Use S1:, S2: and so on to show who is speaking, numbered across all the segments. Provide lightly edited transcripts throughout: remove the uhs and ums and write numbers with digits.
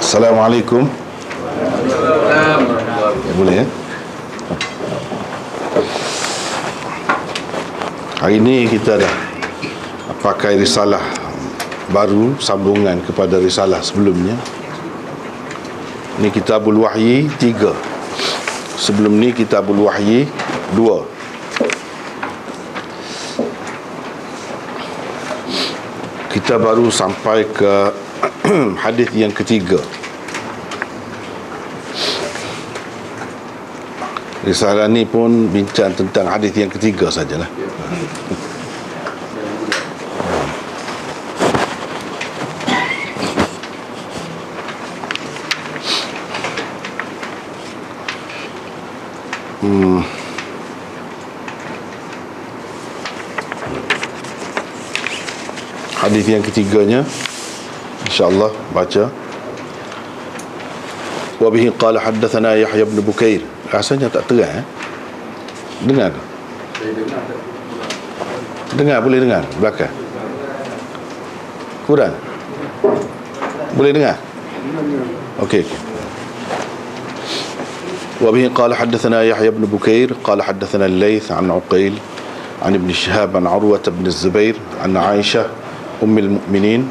S1: Assalamualaikum. Boleh ya? Hari ini kita dah pakai risalah baru, sambungan kepada risalah sebelumnya. Ini Kitabul Wahyi 3. Sebelum ni Kitabul Wahyi 2. Kita baru sampai ke hadis yang ketiga. Risalah ni pun bincang tentang hadis yang ketiga sajalah. Hadis yang ketiganya InsyaAllah baca. Wa bihi qala haddathana Yahya ibn Bukair. Rasanya tak terang Dengar ke? Dengar, boleh dengar belakang? Kurang? Boleh dengar? Okey. Wa bihi qala haddathana Yahya ibn Bukair qala haddathana Al-Layth an Uqail an Ibn Shihab an Urwah ibn Az-Zubair an Aisyah أم المؤمنين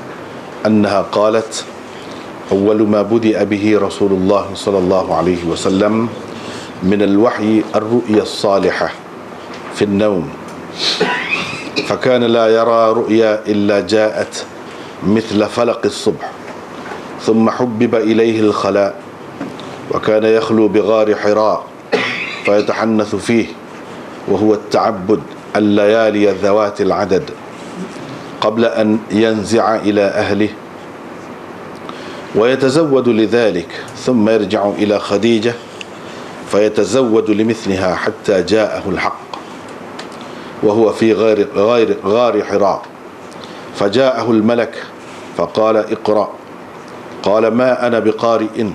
S1: أنها قالت أول ما بدأ به رسول الله صلى الله عليه وسلم من الوحي الرؤيا الصالحة في النوم فكان لا يرى رؤيا إلا جاءت مثل فلق الصبح ثم حبب إليه الخلاء وكان يخلو بغار حراء فيتحنث فيه وهو التعبد الليالي ذوات العدد قبل أن ينزع إلى أهله ويتزود لذلك ثم يرجع إلى خديجة فيتزود لمثلها حتى جاءه الحق وهو في غار حراء فجاءه الملك فقال اقرأ قال ما أنا بقارئ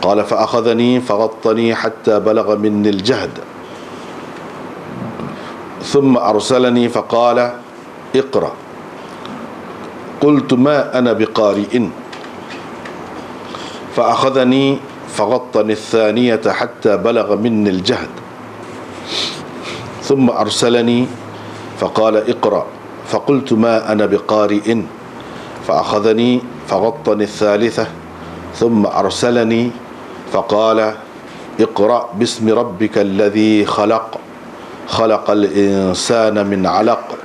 S1: قال فأخذني فغطني حتى بلغ مني الجهد ثم أرسلني فقال اقرأ قلت ما أنا بقارئ فأخذني فغطني الثانية حتى بلغ مني الجهد ثم أرسلني فقال اقرأ فقلت ما أنا بقارئ فأخذني فغطني الثالثة ثم أرسلني فقال اقرأ باسم ربك الذي خلق الإنسان من علق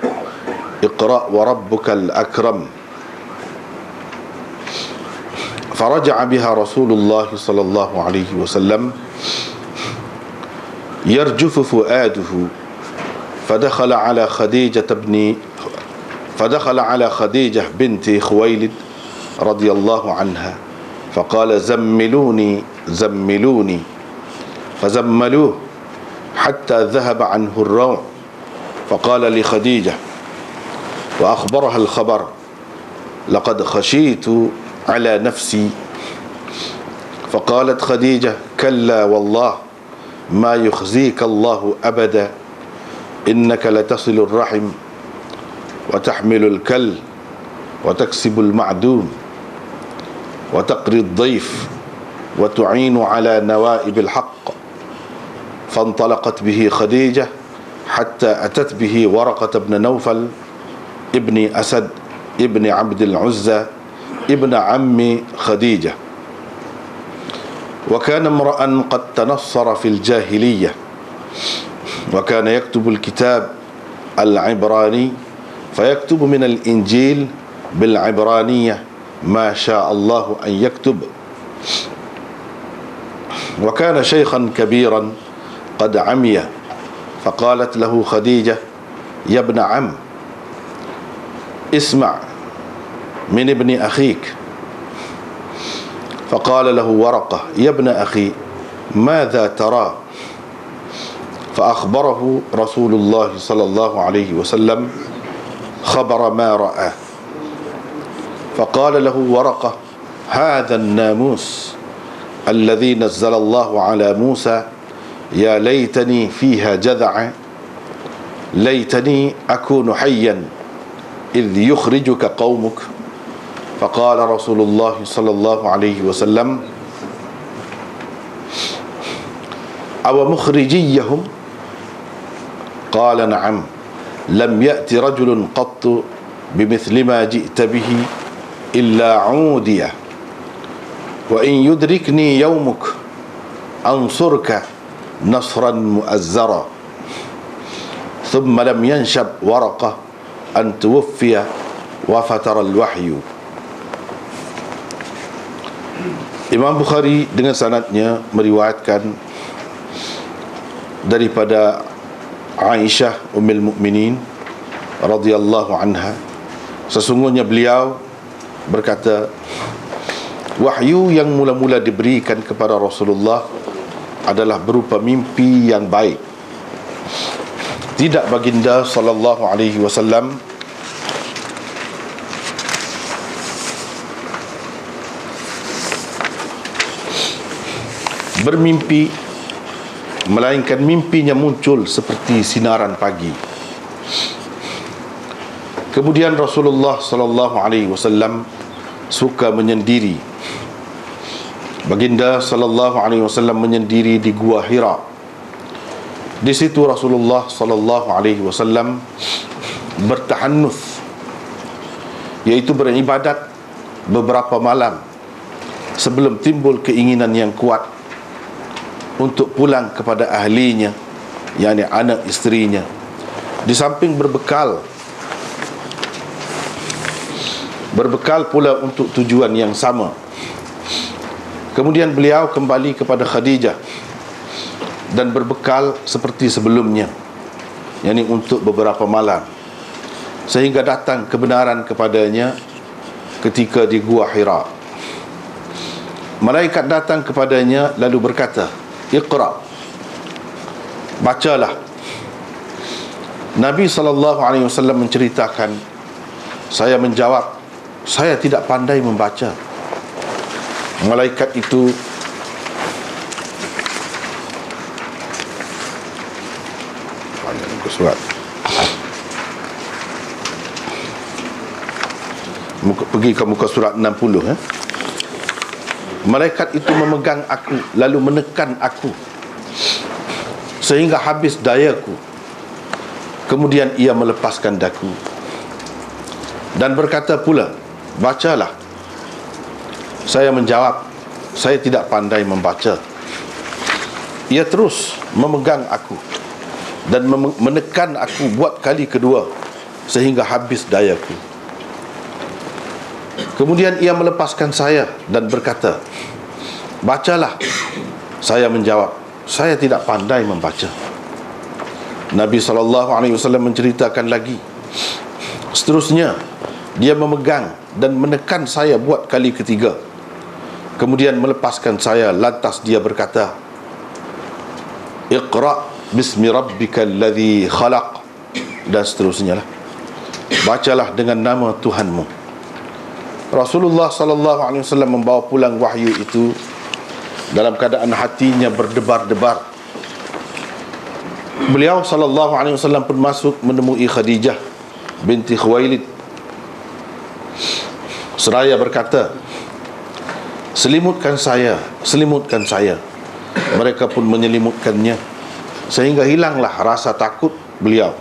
S1: اقرأ وربك الأكرم فرجع بها رسول الله صلى الله عليه وسلم يرجف فؤاده فدخل على خديجة بنت خويلد رضي الله عنها فقال زملوني فزملوه حتى ذهب عنه الروع فقال لخديجة وأخبرها الخبر لقد خشيت على نفسي فقالت خديجة كلا والله ما يخزيك الله أبدا إنك لتصل الرحم وتحمل الكل وتكسب المعدوم وتقري الضيف وتعين على نوائب الحق فانطلقت به خديجة حتى أتت به ورقة بن نوفل ابن أسد ابن عبد العزى ابن عم خديجة وكان امرأ قد تنصر في الجاهلية وكان يكتب الكتاب العبراني فيكتب من الإنجيل بالعبرانية ما شاء الله أن يكتب وكان شيخا كبيرا قد عمي فقالت له خديجة يا ابن عم اسمع من ابن أخيك فقال له ورقة يا ابن أخي ماذا ترى فأخبره رسول الله صلى الله عليه وسلم خبر ما رأى فقال له ورقة هذا الناموس الذي نزل الله على موسى يا ليتني فيها جذع ليتني أكون حيا إذ يخرجك قومك Faqala Rasulullah sallallahu alaihi wasallam, awa mukhrijiyahum? Qala na'am, lam ya'ti rajulun qattu bimithli ma ji'ta bihi illa 'udiyah, wa in yudrikni yawmuk ansurka nasran mu'azzara. Thumma lam yanshab waraqah an tuwaffiya wa fatara al-wahyu. Imam Bukhari dengan sanadnya meriwayatkan daripada Aisyah Ummul Mukminin radhiyallahu anha, sesungguhnya beliau berkata, wahyu yang mula-mula diberikan kepada Rasulullah adalah berupa mimpi yang baik. Tidak baginda sallallahu alaihi wasallam bermimpi, melainkan mimpinya muncul seperti sinaran pagi. Kemudian Rasulullah sallallahu alaihi wasallam suka menyendiri. Baginda sallallahu alaihi wasallam menyendiri di Gua Hira. Di situ Rasulullah sallallahu alaihi wasallam bertahannuth, yaitu beribadat beberapa malam sebelum timbul keinginan yang kuat untuk pulang kepada ahlinya, yakni anak isterinya, di samping berbekal pula untuk tujuan yang sama. Kemudian beliau kembali kepada Khadijah dan berbekal seperti sebelumnya, yakni untuk beberapa malam, sehingga datang kebenaran kepadanya ketika di Gua Hira. Malaikat datang kepadanya lalu berkata, Iqra, bacalah. Nabi SAW menceritakan, saya menjawab, saya tidak pandai membaca. Malaikat itu muka surat, pergi ke muka surat 60. Malaikat itu memegang aku lalu menekan aku sehingga habis dayaku. Kemudian ia melepaskan daku dan berkata pula, bacalah. Saya menjawab, saya tidak pandai membaca. Ia terus memegang aku dan menekan aku buat kali kedua sehingga habis dayaku. Kemudian ia melepaskan saya dan berkata, bacalah. Saya menjawab, saya tidak pandai membaca. Nabi SAW menceritakan lagi, seterusnya dia memegang dan menekan saya buat kali ketiga, kemudian melepaskan saya, lantas dia berkata, Iqra bismi rabbikal ladzi khalaq, dan seterusnya lah. Bacalah dengan nama Tuhanmu. Rasulullah SAW membawa pulang wahyu itu dalam keadaan hatinya berdebar-debar. Beliau SAW pun masuk menemui Khadijah binti Khuwailid seraya berkata, selimutkan saya, selimutkan saya. Mereka pun menyelimutkannya sehingga hilanglah rasa takut beliau.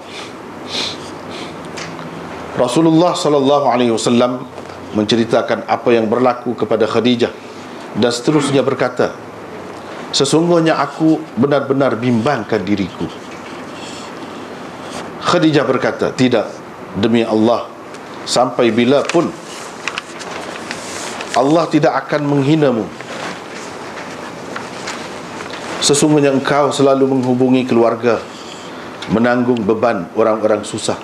S1: Rasulullah SAW menceritakan apa yang berlaku kepada Khadijah dan seterusnya berkata, sesungguhnya aku benar-benar bimbangkan diriku. Khadijah berkata, tidak, demi Allah, sampai bila pun Allah tidak akan menghinamu. Sesungguhnya engkau selalu menghubungi keluarga, menanggung beban orang-orang susah,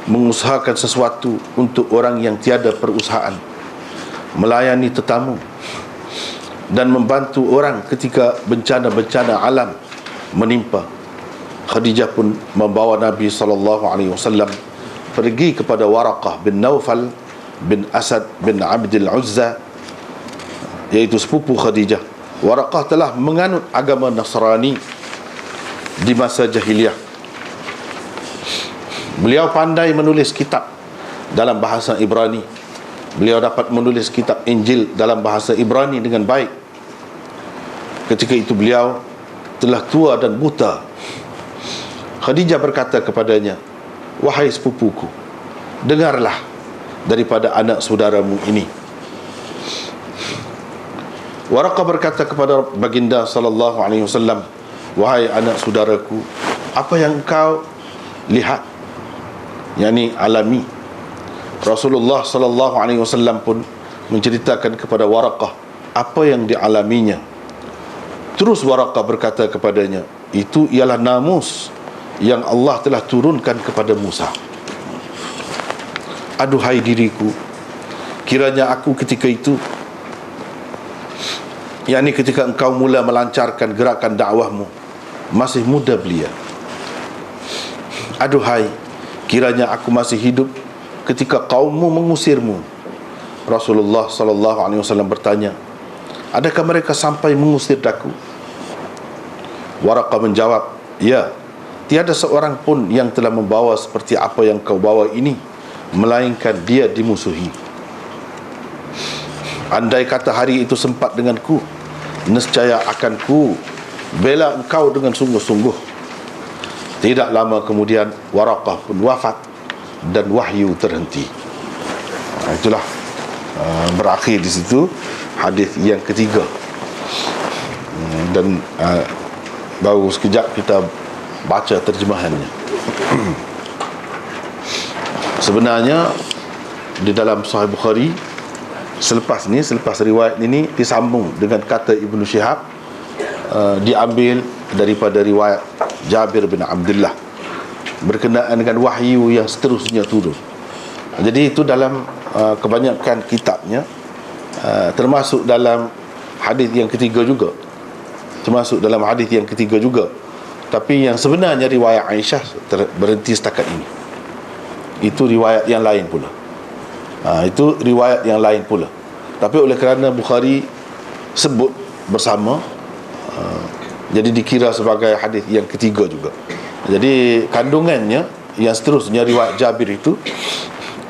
S1: mengusahakan sesuatu untuk orang yang tiada perusahaan, melayani tetamu, dan membantu orang ketika bencana-bencana alam menimpa. Khadijah pun membawa Nabi SAW pergi kepada Waraqah bin Naufal bin Asad bin Abdul Uzza, yaitu sepupu Khadijah. Waraqah telah menganut agama Nasrani di masa jahiliyah. Beliau pandai menulis kitab dalam bahasa Ibrani Beliau dapat menulis kitab Injil dalam bahasa Ibrani dengan baik. Ketika itu beliau telah tua dan buta. Khadijah berkata kepadanya, "Wahai sepupuku, dengarlah daripada anak saudaramu ini." Waraqah berkata kepada baginda sallallahu alaihi wasallam, "Wahai anak saudaraku, apa yang kau lihat, yakni alami?" Rasulullah sallallahu alaihi wasallam pun menceritakan kepada Waraqah apa yang dialaminya. Terus Waraqah berkata kepadanya, "Itu ialah namus yang Allah telah turunkan kepada Musa." Aduhai diriku, kiranya aku ketika itu, yakni ketika engkau mula melancarkan gerakan dakwahmu, masih muda belia. Aduhai, kiranya aku masih hidup ketika kaummu mengusirmu. Rasulullah sallallahu alaihi wasallam bertanya, "Adakah mereka sampai mengusir daku?" Waraqah menjawab, "Ya, tiada seorang pun yang telah membawa seperti apa yang kau bawa ini, melainkan dia dimusuhi. Andai kata hari itu sempat denganku, nescaya akan ku bela engkau dengan sungguh-sungguh." Tidak lama kemudian Waraqah pun wafat dan wahyu terhenti. Itulah berakhir di situ hadis yang ketiga. Dan baru sekejap kita baca terjemahannya. Sebenarnya di dalam Sahih Bukhari selepas riwayat ini disambung dengan kata Ibnu Syihab, diambil daripada riwayat Jabir bin Abdullah berkenaan dengan wahyu yang seterusnya turun. Jadi itu dalam kebanyakan kitabnya, termasuk dalam hadis yang ketiga juga. Tapi yang sebenarnya riwayat Aisyah berhenti setakat ini. Itu riwayat yang lain pula. Tapi oleh kerana Bukhari sebut bersama, jadi dikira sebagai hadis yang ketiga juga. Jadi kandungannya yang seterusnya riwayat Jabir itu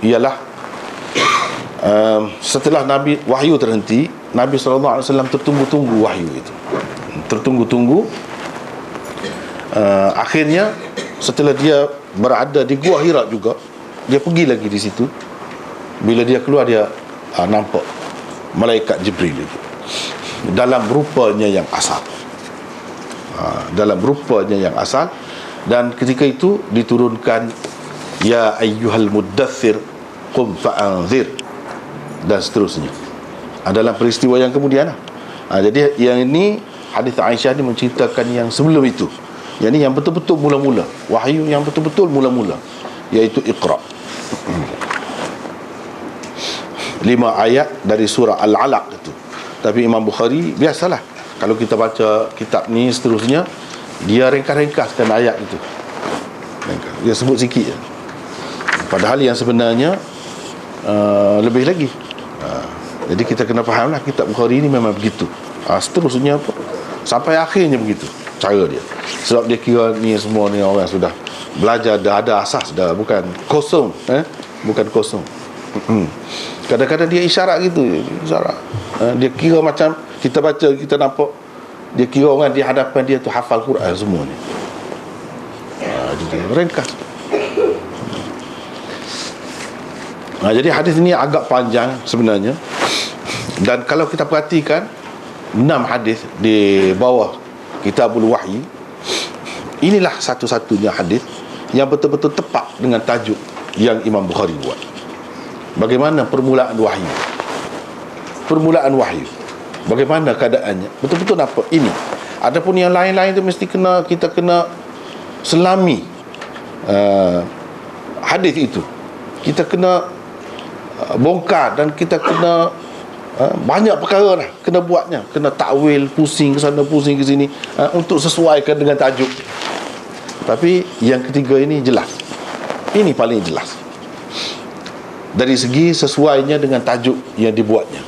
S1: ialah setelah Nabi wahyu terhenti, Nabi sallallahu alaihi wasallam tertunggu-tunggu wahyu itu. Akhirnya setelah dia berada di Gua Hira juga, dia pergi lagi di situ. Bila dia keluar, dia nampak malaikat Jibril itu dalam rupanya yang asal. Dan ketika itu diturunkan, "Ya ayyuhal muddathir qum fa'anzir," dan seterusnya. Dalam peristiwa yang kemudian jadi yang ini hadis Aisyah ini menceritakan yang sebelum itu, yakni yang betul-betul mula-mula, wahyu yang betul-betul mula-mula, iaitu Iqra. 5 ayat dari surah Al-Alaq itu. Tapi Imam Bukhari biasalah, kalau kita baca kitab ni seterusnya, dia ringkas-ringkaskan ayat itu. Dia sebut sikit je. Padahal yang sebenarnya lebih lagi. Jadi kita kena fahamlah kitab Bukhari ni memang begitu. Seterusnya apa, sampai akhirnya begitu cara dia. Sebab dia kira ni semua ni orang sudah belajar, dah ada asas dah, bukan kosong. Bukan kosong. Kadang-kadang dia isyarat gitu, dia kira macam kita baca, kita nampak dia kira orang di hadapan dia tu hafal Quran semua ni. Jadi ringkas. Jadi hadis ni agak panjang sebenarnya. Dan kalau kita perhatikan 6 hadis di bawah Kitabul Wahyi, inilah satu-satunya hadis yang betul-betul tepat dengan tajuk yang Imam Bukhari buat. Bagaimana permulaan wahyu? Bagaimana keadaannya? Betul-betul nampak ini. Adapun yang lain-lain tu mesti kita kena selami hadis itu. Kita kena bongkar dan kita kena banyak perkara lah kena buatnya, kena takwil, pusing ke sana, pusing ke sini, untuk sesuaikan dengan tajuk. Tapi yang ketiga ini jelas. Ini paling jelas dari segi sesuainya dengan tajuk yang dibuatnya.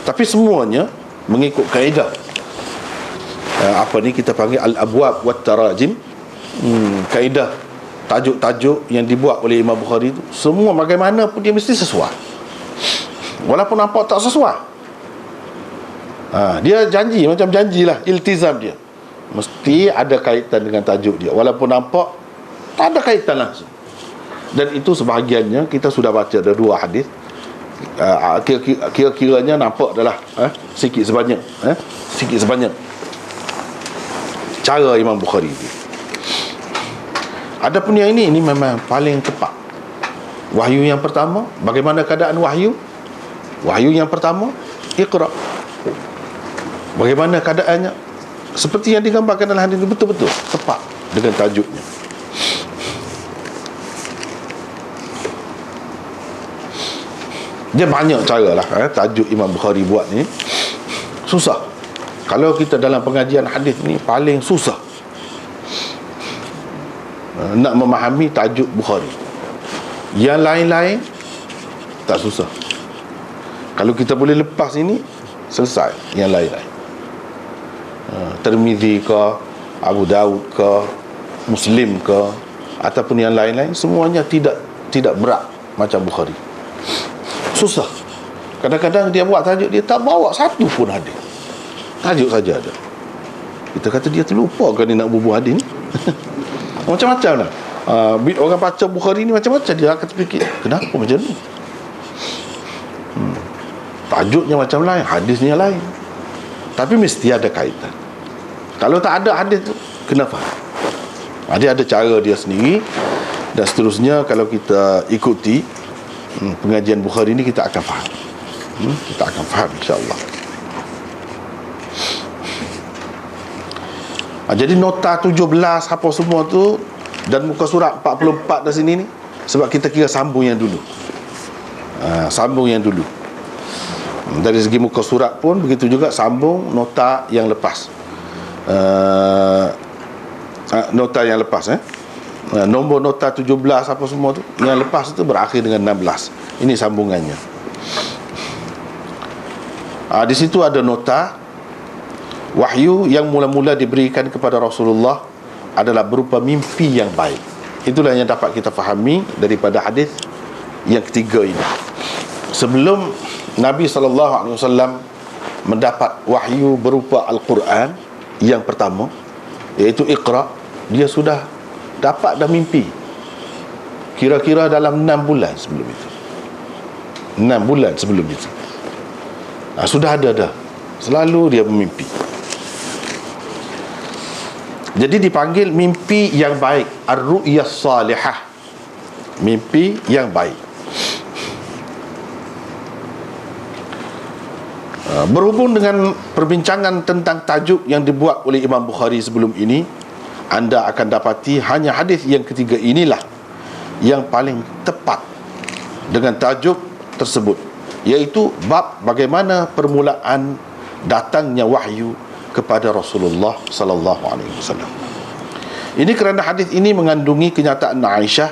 S1: Tapi semuanya mengikut kaedah apa ni kita panggil al-abwab wat tarajim. Kaedah tajuk-tajuk yang dibuat oleh Imam Bukhari itu semua bagaimana pun dia mesti sesuai. walaupun nampak tak sesuai. Dia janji, macam janjilah, iltizam dia, mesti ada kaitan dengan tajuk dia, walaupun nampak tak ada kaitan langsung. Dan itu sebahagiannya kita sudah baca ada 2 hadis. Kira-kiranya nampak adalah sikit sebanyak cara Imam Bukhari itu. Adapun yang ini memang paling tepat. Wahyu yang pertama, bagaimana keadaan wahyu? Wahyu yang pertama, Iqra. Bagaimana keadaannya? Seperti yang digambarkan dalam hadis itu, betul-betul tepat dengan tajuknya. Dia banyak cara lah, tajuk Imam Bukhari buat ni susah. Kalau kita dalam pengajian hadis ni paling susah nak memahami tajuk Bukhari. Yang lain-lain tak susah. Kalau kita boleh lepas ini, selesai yang lain-lain. Tirmizi ke, Abu Daud ke, Muslim ke, ataupun yang lain-lain, semuanya tidak berat macam Bukhari. Susah. Kadang-kadang dia buat tajuk, dia tak bawa satu pun hadis, tajuk saja ada. Kita kata dia terlupa kan dia nak bubuh hadis ni. Macam-macam lah. Orang baca Bukhari ni macam-macam, dia akan terfikir, kenapa macam ni? Tajuknya macam lain, hadisnya lain, tapi mesti ada kaitan. Kalau tak ada hadis tu, kena faham. Dia ada cara dia sendiri. Dan seterusnya, kalau kita ikuti pengajian Bukhari ni, kita akan faham. Kita akan faham, insyaAllah. Jadi nota 17 apa semua tu, dan muka surat 44 dah sini ni, sebab kita kira sambung yang dulu. Sambung yang dulu. Dari segi muka surat pun begitu juga, sambung nota yang lepas. Nota yang lepas nombor nota 17 apa semua tu, yang lepas tu berakhir dengan 16. Ini sambungannya. Di situ ada nota wahyu yang mula-mula diberikan kepada Rasulullah adalah berupa mimpi yang baik. Itulah yang dapat kita fahami daripada hadis yang ketiga ini. Sebelum Nabi SAW mendapat wahyu berupa Al-Quran yang pertama, iaitu Iqra, dia sudah dapat dah mimpi. Kira-kira dalam 6 bulan sebelum itu. 6 bulan sebelum itu sudah ada dah. Selalu dia bermimpi. Jadi dipanggil mimpi yang baik, ar-ru'yah salihah, mimpi yang baik. Berhubung dengan perbincangan tentang tajuk yang dibuat oleh Imam Bukhari sebelum ini, anda akan dapati hanya hadis yang ketiga inilah yang paling tepat dengan tajuk tersebut, iaitu bab bagaimana permulaan datangnya wahyu kepada Rasulullah sallallahu alaihi wasallam. Ini kerana hadis ini mengandungi kenyataan Aisyah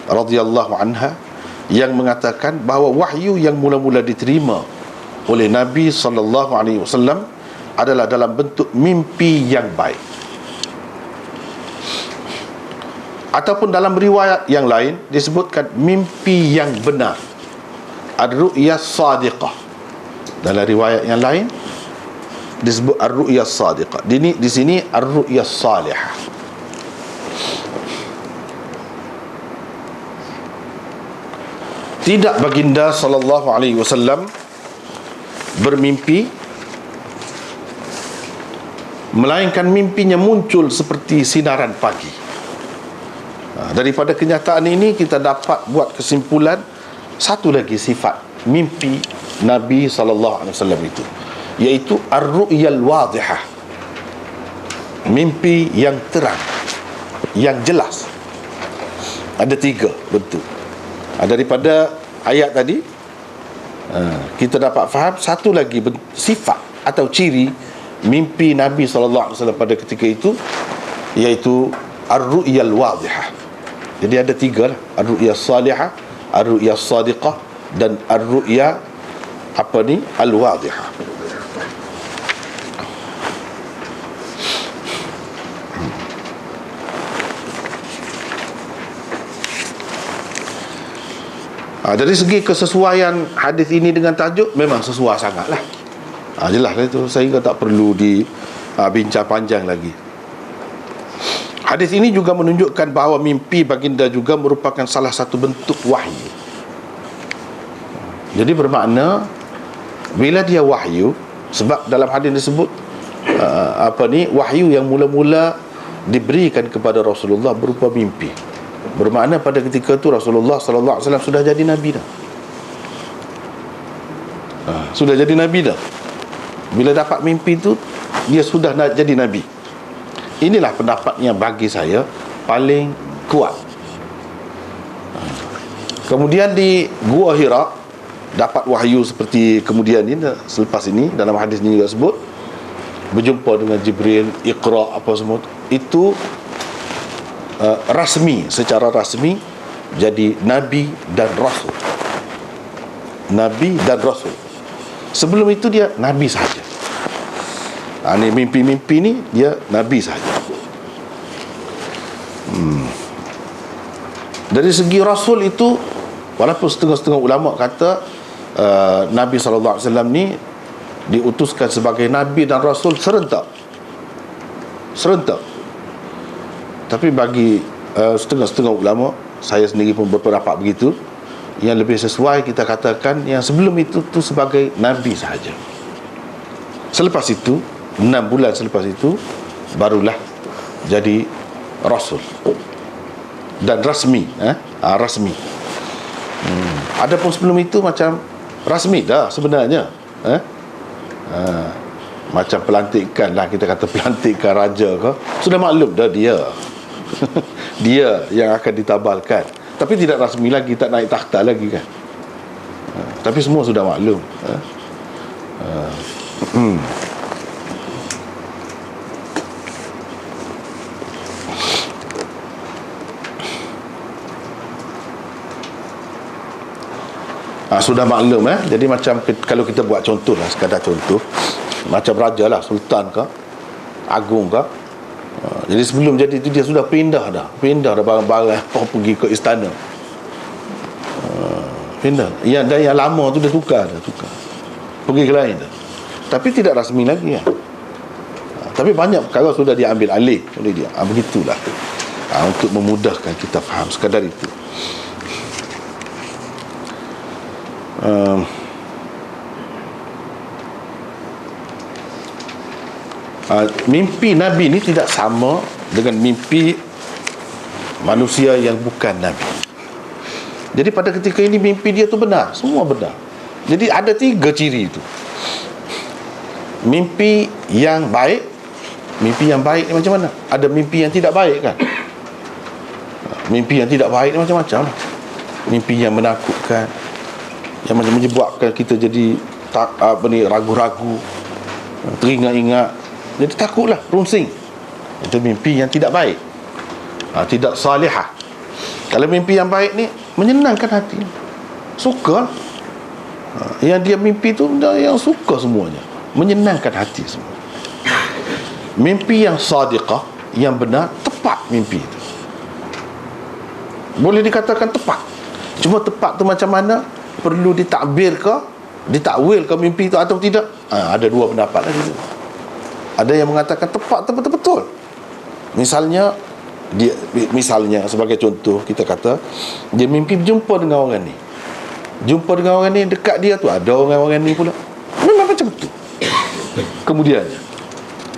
S1: radhiyallahu anha yang mengatakan bahawa wahyu yang mula-mula diterima oleh Nabi sallallahu alaihi wasallam adalah dalam bentuk mimpi yang baik. Ataupun dalam riwayat yang lain disebutkan mimpi yang benar, ar-ru'yah sadiqah. Dalam riwayat yang lain disebut ar-ru'yah sadiqah. Di sini ar-ru'yah salihah. Tidak baginda sallallahu alaihi wasallam bermimpi, melainkan mimpinya muncul seperti sinaran pagi. Daripada kenyataan ini kita dapat buat kesimpulan satu lagi sifat mimpi Nabi sallallahu alaihi wasallam itu, iaitu ar-ru'yal wadihah, mimpi yang terang, yang jelas. Ada 3 bentuk. Daripada ayat tadi kita dapat faham satu lagi sifat atau ciri mimpi Nabi sallallahu alaihi wasallam pada ketika itu, iaitu ar-ru'yal wadihah. Jadi ada 3 lah, ar-ru'yah salihah, ar-ru'yah sadiqah, dan ar-ru'yah al-wadihah. Dari segi kesesuaian hadis ini dengan tajuk, memang sesuai sangatlah. Jelas itu, sehingga tak perlu bincang panjang lagi. Hadis ini juga menunjukkan bahawa mimpi baginda juga merupakan salah satu bentuk wahyu. Jadi bermakna bila dia wahyu, sebab dalam hadis disebut wahyu yang mula-mula diberikan kepada Rasulullah berupa mimpi. Bermakna pada ketika itu Rasulullah sallallahu alaihi wasallam sudah jadi nabi dah. Sudah jadi nabi dah. Bila dapat mimpi itu, dia sudah jadi nabi. Inilah pendapat yang bagi saya paling kuat. Kemudian di Gua Hira dapat wahyu seperti kemudian ini, selepas ini dalam hadis ini juga sebut berjumpa dengan Jibril, Iqra, apa semua itu rasmi, secara rasmi jadi nabi dan rasul. Nabi dan rasul. Sebelum itu dia nabi sahaja. Ini mimpi-mimpi ni dia nabi sahaja. Dari segi rasul itu, walaupun setengah-setengah ulama kata Nabi sallallahu alaihi wasallam ni diutuskan sebagai nabi dan rasul serentak. Tapi bagi setengah-setengah ulama, saya sendiri pun berpendapat begitu, yang lebih sesuai kita katakan yang sebelum itu tu sebagai nabi sahaja. Selepas itu, 6 bulan selepas itu, barulah jadi rasul dan rasmi. Rasmi. Adapun sebelum itu macam rasmi dah sebenarnya. Macam pelantikan lah, kita kata pelantikan raja ke, sudah maklum dah dia dia yang akan ditabalkan, tapi tidak rasmi lagi, tak naik takhta lagi kan. Tapi semua sudah maklum. Sudah maklum. Jadi macam kalau kita buat contoh lah, sekadar contoh, macam raja lah, sultan ke, agung ke, jadi sebelum jadi itu dia sudah pindah dah barang-barang pergi ke istana, pindah. Yang lama tu dia tukar pergi ke lain dah. Tapi tidak rasmi lagi tapi banyak perkara sudah diambil alih oleh dia. Begitulah. Untuk memudahkan kita faham, sekadar itu. Mimpi Nabi ni tidak sama dengan mimpi manusia yang bukan Nabi. Jadi pada ketika ini mimpi dia tu benar, semua benar. Jadi ada 3 ciri itu. Mimpi yang baik. Mimpi yang baik ni macam mana? Ada mimpi yang tidak baik kan? Mimpi yang tidak baik ni macam-macam lah. Mimpi yang menakutkan, yang macam menyebabkan kita jadi ragu-ragu, teringat-ingat, jadi takutlah, runsing. Itu mimpi yang tidak baik, tidak salihah. Kalau mimpi yang baik ni menyenangkan hati, suka. Yang dia mimpi tu yang suka semuanya, menyenangkan hati semua. Mimpi yang sadiqah, yang benar, tepat mimpi itu. Boleh dikatakan tepat. Cuma tepat tu macam mana, perlu ditakbir ke, ditakwil ke mimpi itu atau tidak? Ada 2 pendapat lagi tu. Ada yang mengatakan tepat betul-betul. Misalnya sebagai contoh, kita kata dia mimpi berjumpa dengan orang ni. Jumpa dengan orang ni, dekat dia tu ada orang-orang ni pula. Memang macam tu. Kemudiannya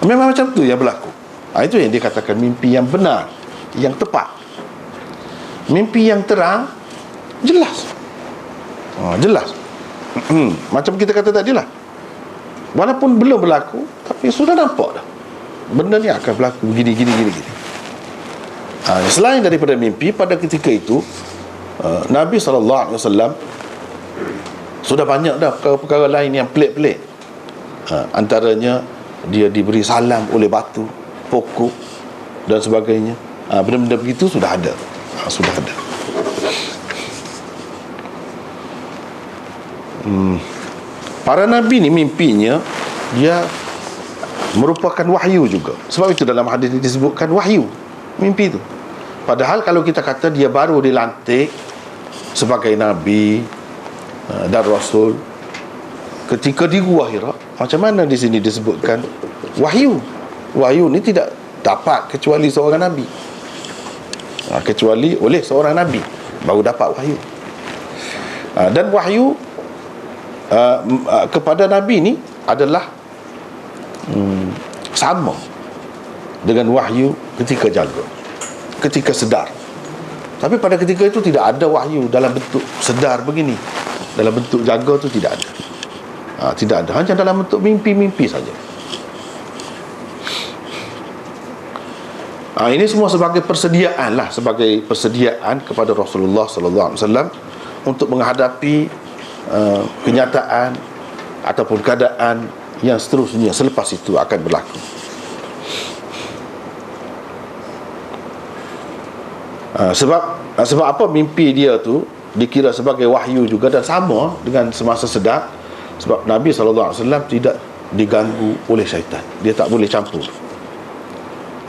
S1: memang macam tu yang berlaku. Itu yang dikatakan mimpi yang benar, yang tepat. Mimpi yang terang, jelas. Jelas. Macam kita kata tadi lah, walaupun belum berlaku, tapi sudah nampak dah benda ni akan berlaku gini. Selain daripada mimpi, pada ketika itu Nabi SAW sudah banyak dah perkara-perkara lain yang pelik-pelik. Antaranya dia diberi salam oleh batu, pokok dan sebagainya. Benda-benda begitu sudah ada. Sudah ada. Para Nabi ni mimpinya dia merupakan wahyu juga. Sebab itu dalam hadis ini disebutkan wahyu, mimpi itu. Padahal kalau kita kata dia baru dilantik sebagai Nabi dan Rasul ketika di Gua Hira. Macam mana di sini disebutkan wahyu? Wahyu ni tidak dapat kecuali seorang Nabi, kecuali oleh seorang Nabi baru dapat wahyu. Dan wahyu kepada Nabi ni adalah sama dengan wahyu ketika jaga, ketika sedar. Tapi pada ketika itu tidak ada wahyu dalam bentuk sedar begini. Dalam bentuk jaga tu tidak ada. Tidak ada, hanya dalam bentuk mimpi-mimpi saja. Ini semua sebagai persediaan lah, sebagai persediaan kepada Rasulullah sallallahu alaihi wasallam untuk menghadapi kenyataan ataupun keadaan yang seterusnya selepas itu akan berlaku. Sebab apa mimpi dia tu dikira sebagai wahyu juga dan sama dengan semasa sedar. Sebab Nabi SAW tidak diganggu oleh syaitan. Dia tak boleh campur.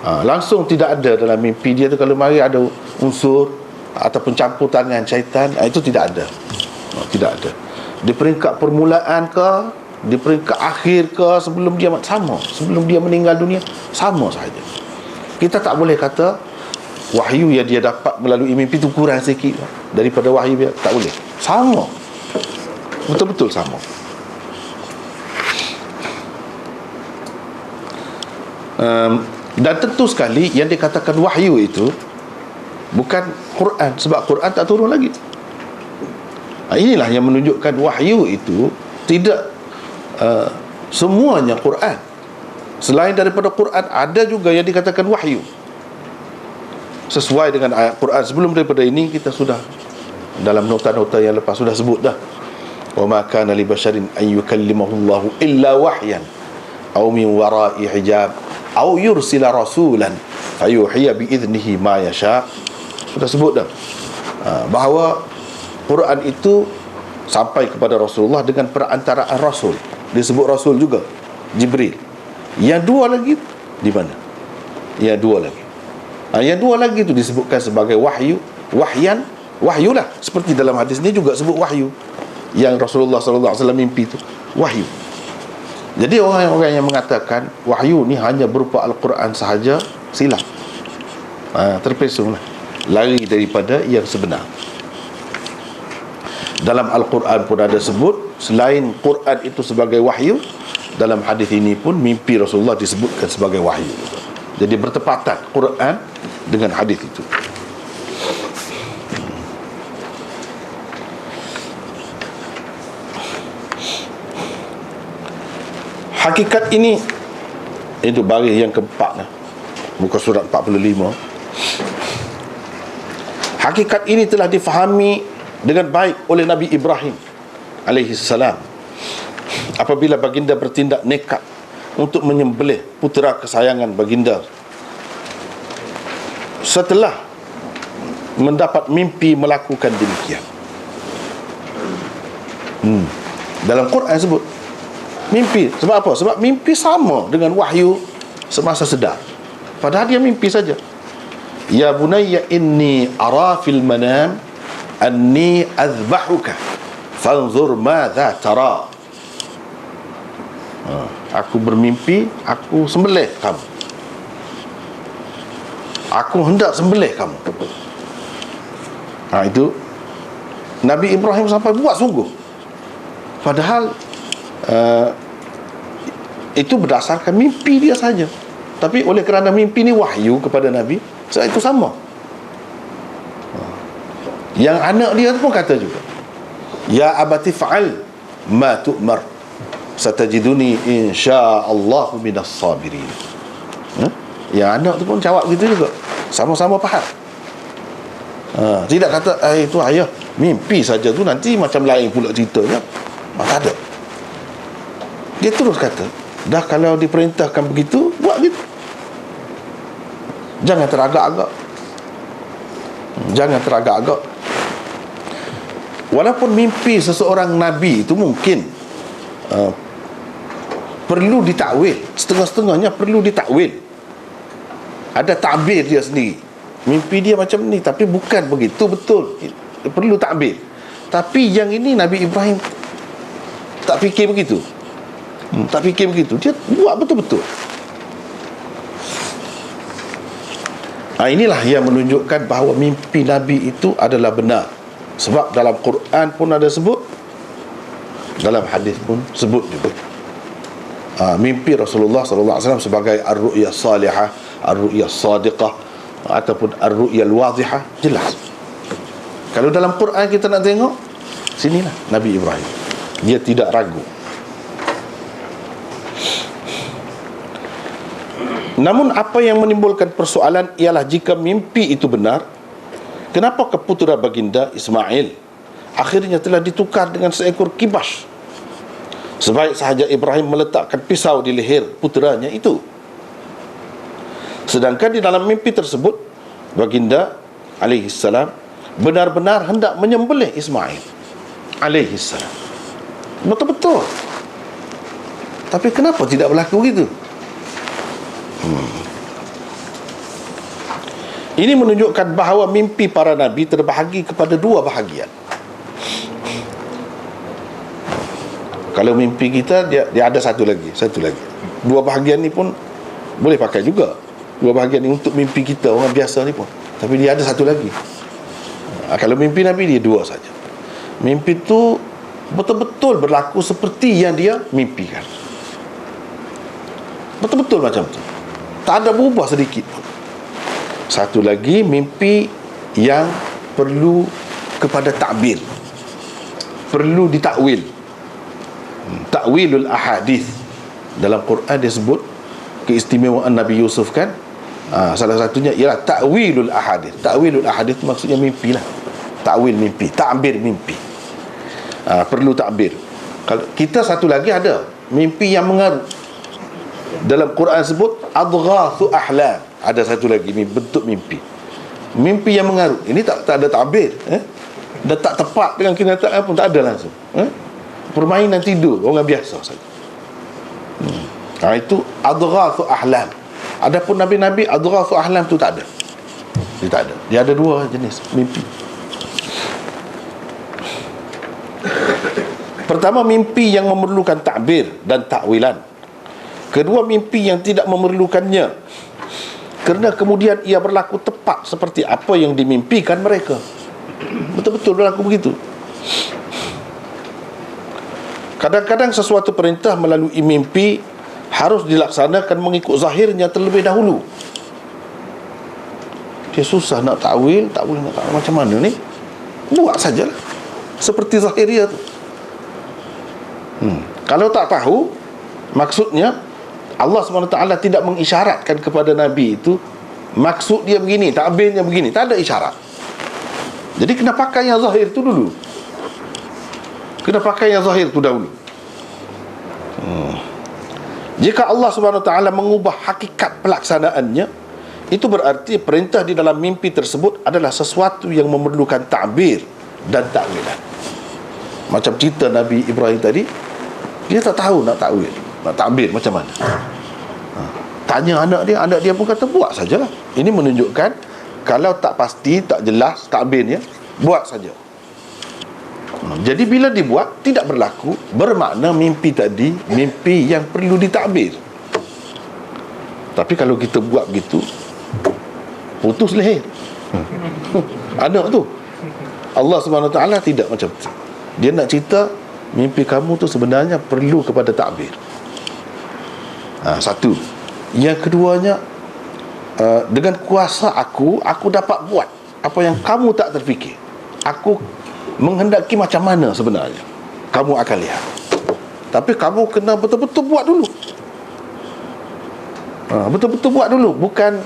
S1: Langsung tidak ada dalam mimpi dia tu. Kalau mari ada unsur ataupun campur tangan syaitan, itu tidak ada. Tidak ada. Di peringkat permulaan ke, di peringkat akhir ke, sebelum dia sama, sebelum dia meninggal dunia, sama sahaja. Kita tak boleh kata wahyu yang dia dapat melalui mimpi itu kurang sikit daripada wahyu dia. Tak boleh. Sama. Betul-betul sama. Dan tentu sekali yang dikatakan wahyu itu bukan Quran, sebab Quran tak turun lagi. Inilah yang menunjukkan wahyu itu tidak semuanya Quran. Selain daripada Quran, ada juga yang dikatakan wahyu sesuai dengan ayat Quran. Sebelum daripada ini kita sudah dalam nota-nota yang lepas sudah sebut dah, wa ma kana li basharin an yukallimahu Allahu illa wahyan aw min wara'i hijab aw yursila rasulan fayuhiya bi idnihi ma yasha. Sudah sebut dah bahawa Quran itu sampai kepada Rasulullah dengan perantaraan Rasul. Disebut Rasul juga, Jibril. Yang dua lagi di mana? Yang dua lagi, yang dua lagi itu disebutkan sebagai wahyu, wahyan, wahyulah. Seperti dalam hadis ni juga sebut wahyu. Yang Rasulullah SAW mimpi itu wahyu. Jadi orang-orang yang mengatakan wahyu ni hanya berupa Al-Quran sahaja, silap. Terpesonglah, lari daripada yang sebenar. Dalam Al-Quran pun ada sebut, selain Quran itu sebagai wahyu, dalam hadis ini pun mimpi Rasulullah disebutkan sebagai wahyu. Jadi bertepatan Quran dengan hadis itu. Hakikat ini, itu baris yang keempat lah, muka surat 45. Hakikat ini telah difahami dengan baik oleh Nabi Ibrahim alaihi salam apabila baginda bertindak nekat untuk menyembelih putera kesayangan baginda setelah mendapat mimpi melakukan demikian. Dalam Quran sebut mimpi. Sebab apa? Sebab mimpi sama dengan wahyu semasa sedar. Padahal dia mimpi saja. Ya bunayya inni ara fil manam anni azbahuka fanzur madza tara. Aku bermimpi aku sembelih kamu. Aku hendak sembelih kamu. Itu Nabi Ibrahim sampai buat sungguh. Padahal itu berdasarkan mimpi dia saja. Tapi oleh kerana mimpi ni wahyu kepada Nabi, sebab itu sama. Yang anak dia pun kata juga, ya abati fa'al ma tu'mar satajiduni insya'allahu minas sabirin. Yang anak tu pun jawab gitu juga, sama-sama faham. Tidak kata itu ayah mimpi saja tu, nanti macam lain pula ceritanya. Tak ada. Dia terus kata, dah kalau diperintahkan begitu, buat gitu. Jangan teragak-agak. Jangan teragak-agak. Walaupun mimpi seseorang Nabi itu mungkin perlu ditakwil, setengah-setengahnya perlu ditakwil. Ada takbir dia sendiri. Mimpi dia macam ni, tapi bukan begitu betul. perlu takbir. Tapi yang ini Nabi Ibrahim tak fikir begitu. Tak fikir begitu. Dia buat betul-betul. Inilah yang menunjukkan bahawa mimpi Nabi itu adalah benar. Sebab dalam Quran pun ada sebut, dalam hadis pun sebut juga. Mimpi Rasulullah SAW sebagai ar-ru'ya salihah, ar-ru'ya sadiqah, ataupun ar-ru'ya al-wadhihah, jelas. Kalau dalam Quran kita nak tengok, sinilah Nabi Ibrahim, dia tidak ragu. Namun apa yang menimbulkan persoalan ialah jika mimpi itu benar, kenapa putera baginda Ismail akhirnya telah ditukar dengan seekor kibas, sebaik sahaja Ibrahim meletakkan pisau di leher puteranya itu. Sedangkan di dalam mimpi tersebut, baginda alaihissalam benar-benar hendak menyembelih Ismail alaihissalam. Betul-betul. Tapi kenapa tidak berlaku begitu? Ini menunjukkan bahawa mimpi para nabi terbahagi kepada dua bahagian. Kalau mimpi kita, dia ada satu lagi. Dua bahagian ni pun boleh pakai juga. Dua bahagian ni untuk mimpi kita orang biasa ni pun. Tapi dia ada satu lagi. Kalau mimpi Nabi, dia dua saja. Mimpi tu betul-betul berlaku seperti yang dia mimpikan. Betul-betul macam tu. Tak ada berubah sedikit pun. Satu lagi, mimpi yang perlu kepada takbir, perlu ditakwil. Takwilul ahadith. Dalam Quran dia sebut keistimewaan Nabi Yusuf kan. Salah satunya ialah takwilul ahadith. Takwilul ahadith maksudnya mimpi lah. Takwil mimpi, takbir mimpi. Perlu takbir. Kalau kita satu lagi ada mimpi yang mengaruh. Dalam Quran sebut adghathu ahlam. Ada satu lagi bentuk mimpi. Mimpi yang mengaruh. Ini tak ada takbir, dah tak tepat dengan kenyataan pun, tak ada langsung. Permainan tidur orang biasa saja. Itu adghathu ahlam. Adapun nabi-nabi, adghathu ahlam tu tak ada. Dia tak ada. Dia ada dua jenis mimpi. Pertama, mimpi yang memerlukan takbir dan takwilan. Kedua, mimpi yang tidak memerlukannya, kerana kemudian ia berlaku tepat seperti apa yang dimimpikan mereka. Betul-betul berlaku begitu. Kadang-kadang sesuatu perintah melalui mimpi harus dilaksanakan mengikut zahirnya terlebih dahulu. Dia susah nak takwil nak takwil macam mana ni? Buat sajalah seperti zahirnya tu. Kalau tak tahu, maksudnya Allah SWT tidak mengisyaratkan kepada Nabi itu, maksud dia begini, takbirnya begini. Tak ada isyarat. Jadi kena pakai yang zahir itu dulu. Kena pakai yang zahir itu dahulu. Jika Allah SWT mengubah hakikat pelaksanaannya, itu berarti perintah di dalam mimpi tersebut adalah sesuatu yang memerlukan takbir dan takwilan. Macam cerita Nabi Ibrahim tadi, dia tak tahu nak takwil, nak takbir macam mana. Tanya anak dia pun kata buat sajalah. Ini menunjukkan kalau tak pasti, tak jelas takbirnya, buat saja. Jadi bila dibuat tidak berlaku, bermakna mimpi tadi mimpi yang perlu ditakbir. Tapi kalau kita buat begitu, putus leher anak tu. Allah SWT tidak macam tu. Dia nak cerita mimpi kamu tu sebenarnya perlu kepada takbir. Satu. Yang keduanya, dengan kuasa aku dapat buat apa yang kamu tak terfikir. Aku menghendaki macam mana sebenarnya, kamu akan lihat. Tapi kamu kena betul-betul buat dulu. Betul-betul buat dulu. Bukan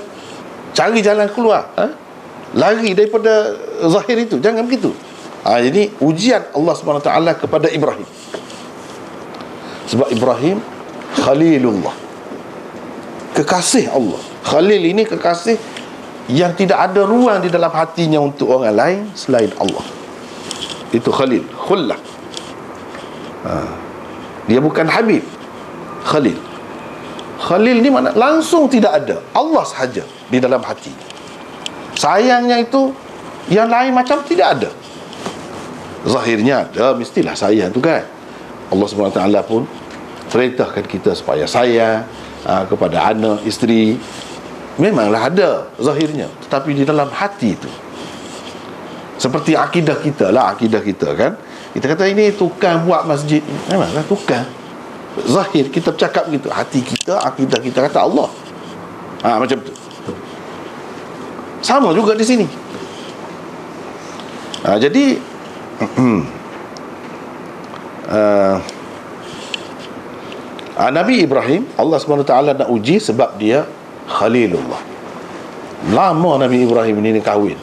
S1: cari jalan keluar, lari daripada zahir itu. Jangan begitu. Jadi ujian Allah SWT kepada Ibrahim. Sebab Ibrahim Khalilullah, kekasih Allah. Khalil ini kekasih yang tidak ada ruang di dalam hatinya untuk orang lain selain Allah. Itu Khalil, Khullah. Dia bukan Habib, Khalil. Khalil ni mana langsung tidak ada, Allah sahaja di dalam hati. Sayangnya itu yang lain macam tidak ada. Zahirnya ada, mestilah sayang tu kan. Allah SWT pun perintahkan kita supaya sayang kepada anak, isteri. Memanglah ada zahirnya, tetapi di dalam hati tu, seperti akidah kita lah, akidah kita kan. Kita kata ini tukang buat masjid, memanglah tukang. Zahir kita bercakap begitu, hati kita, akidah kita kata Allah. Macam tu. Sama juga di sini. Jadi Nabi Ibrahim, Allah SWT nak uji sebab dia Khalilullah. Lama Nabi Ibrahim ini kahwin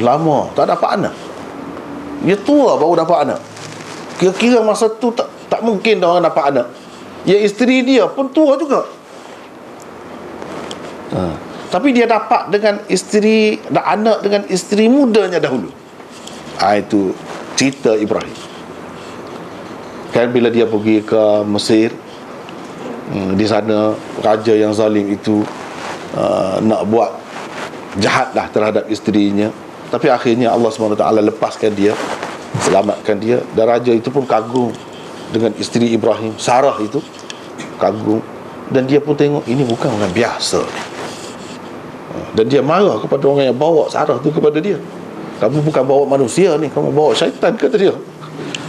S1: lama, tak dapat anak. Dia tua baru dapat anak. Kira-kira masa tu tak mungkin orang dapat anak. Ya, isteri dia pun tua juga. Tapi dia dapat dengan isteri dan anak dengan isteri mudanya dahulu. Itu cerita Ibrahim. Kan bila dia pergi ke Mesir, di sana raja yang zalim itu nak buat jahatlah terhadap isterinya, tapi akhirnya Allah SWT lepaskan dia, selamatkan dia. Dan raja itu pun kagum dengan isteri Ibrahim, Sarah itu kagum. Dan dia pun tengok ini bukan orang biasa. Dan dia marah kepada orang yang bawa Sarah tu kepada dia. Kamu bukan bawa manusia ni, kamu bawa syaitan, kata dia.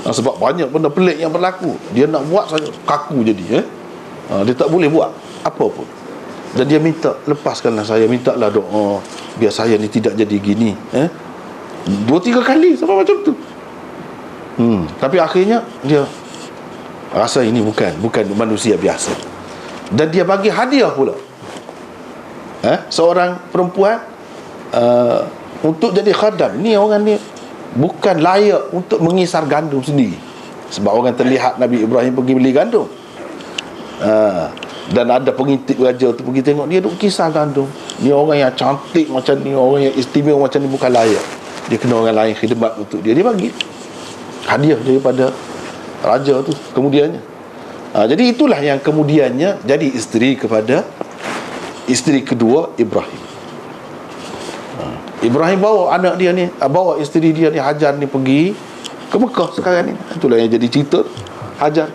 S1: Sebab banyak benda pelik yang berlaku. Dia nak buat saja, kaku jadi. Dia tak boleh buat apa pun. Dan dia minta, lepaskanlah saya, mintalah doa biar saya ni tidak jadi gini. 2-3 kali sampai macam tu. Tapi akhirnya dia rasa ini bukan manusia biasa. Dan dia bagi hadiah pula, seorang perempuan untuk jadi khadam. Ni orang ni bukan layak untuk mengisar gandum sendiri. Sebab orang terlihat Nabi Ibrahim pergi beli gandum, dan ada pengintip raja tu pergi tengok dia duk kisar gandum. Ni orang yang cantik macam ni, orang yang istimewa macam ni bukan layak. Dia kena orang lain khidmat untuk dia. Dia bagi hadiah daripada raja tu kemudiannya. Jadi itulah yang kemudiannya jadi isteri kepada isteri kedua Ibrahim. Ibrahim bawa anak dia ni, bawa isteri dia ni Hajar ni pergi ke Mekah sekarang ni. Itulah yang jadi cerita Hajar.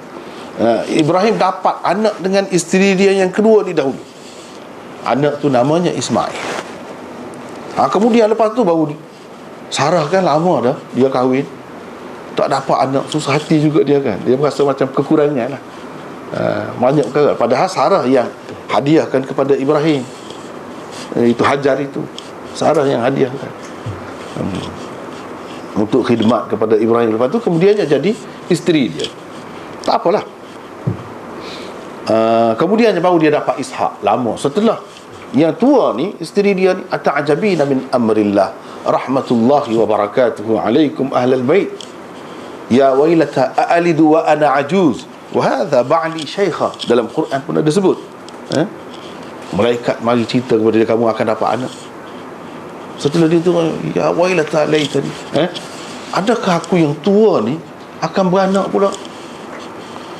S1: Ibrahim dapat anak dengan isteri dia yang kedua ni dahulu. Anak tu namanya Ismail. Kemudian lepas tu baru Sarah kan lama dah dia kahwin, tak dapat anak, susah hati juga dia kan. Dia merasa macam kekurangan lah. Banyak perkara. Padahal Sarah yang hadiahkan kepada Ibrahim, itu Hajar itu Sarah yang hadiahkan untuk khidmat kepada Ibrahim. Lepas tu kemudiannya jadi isteri dia. Tak apalah. Kemudiannya baru dia dapat Ishak. Lama setelah yang tua ni, isteri dia ni, ata'jabina min amrillah rahmatullahi wa barakatuhu alaikum ahlal bait ya wailata a'alidu wa ana ajuz wa hadha ba'li syaikha. Dalam Quran pun ada sebut, malaikat mari cerita kepada dia, kamu akan dapat anak. Setelah dia tu, ya wailata laitani, adakah aku yang tua ni akan beranak pula?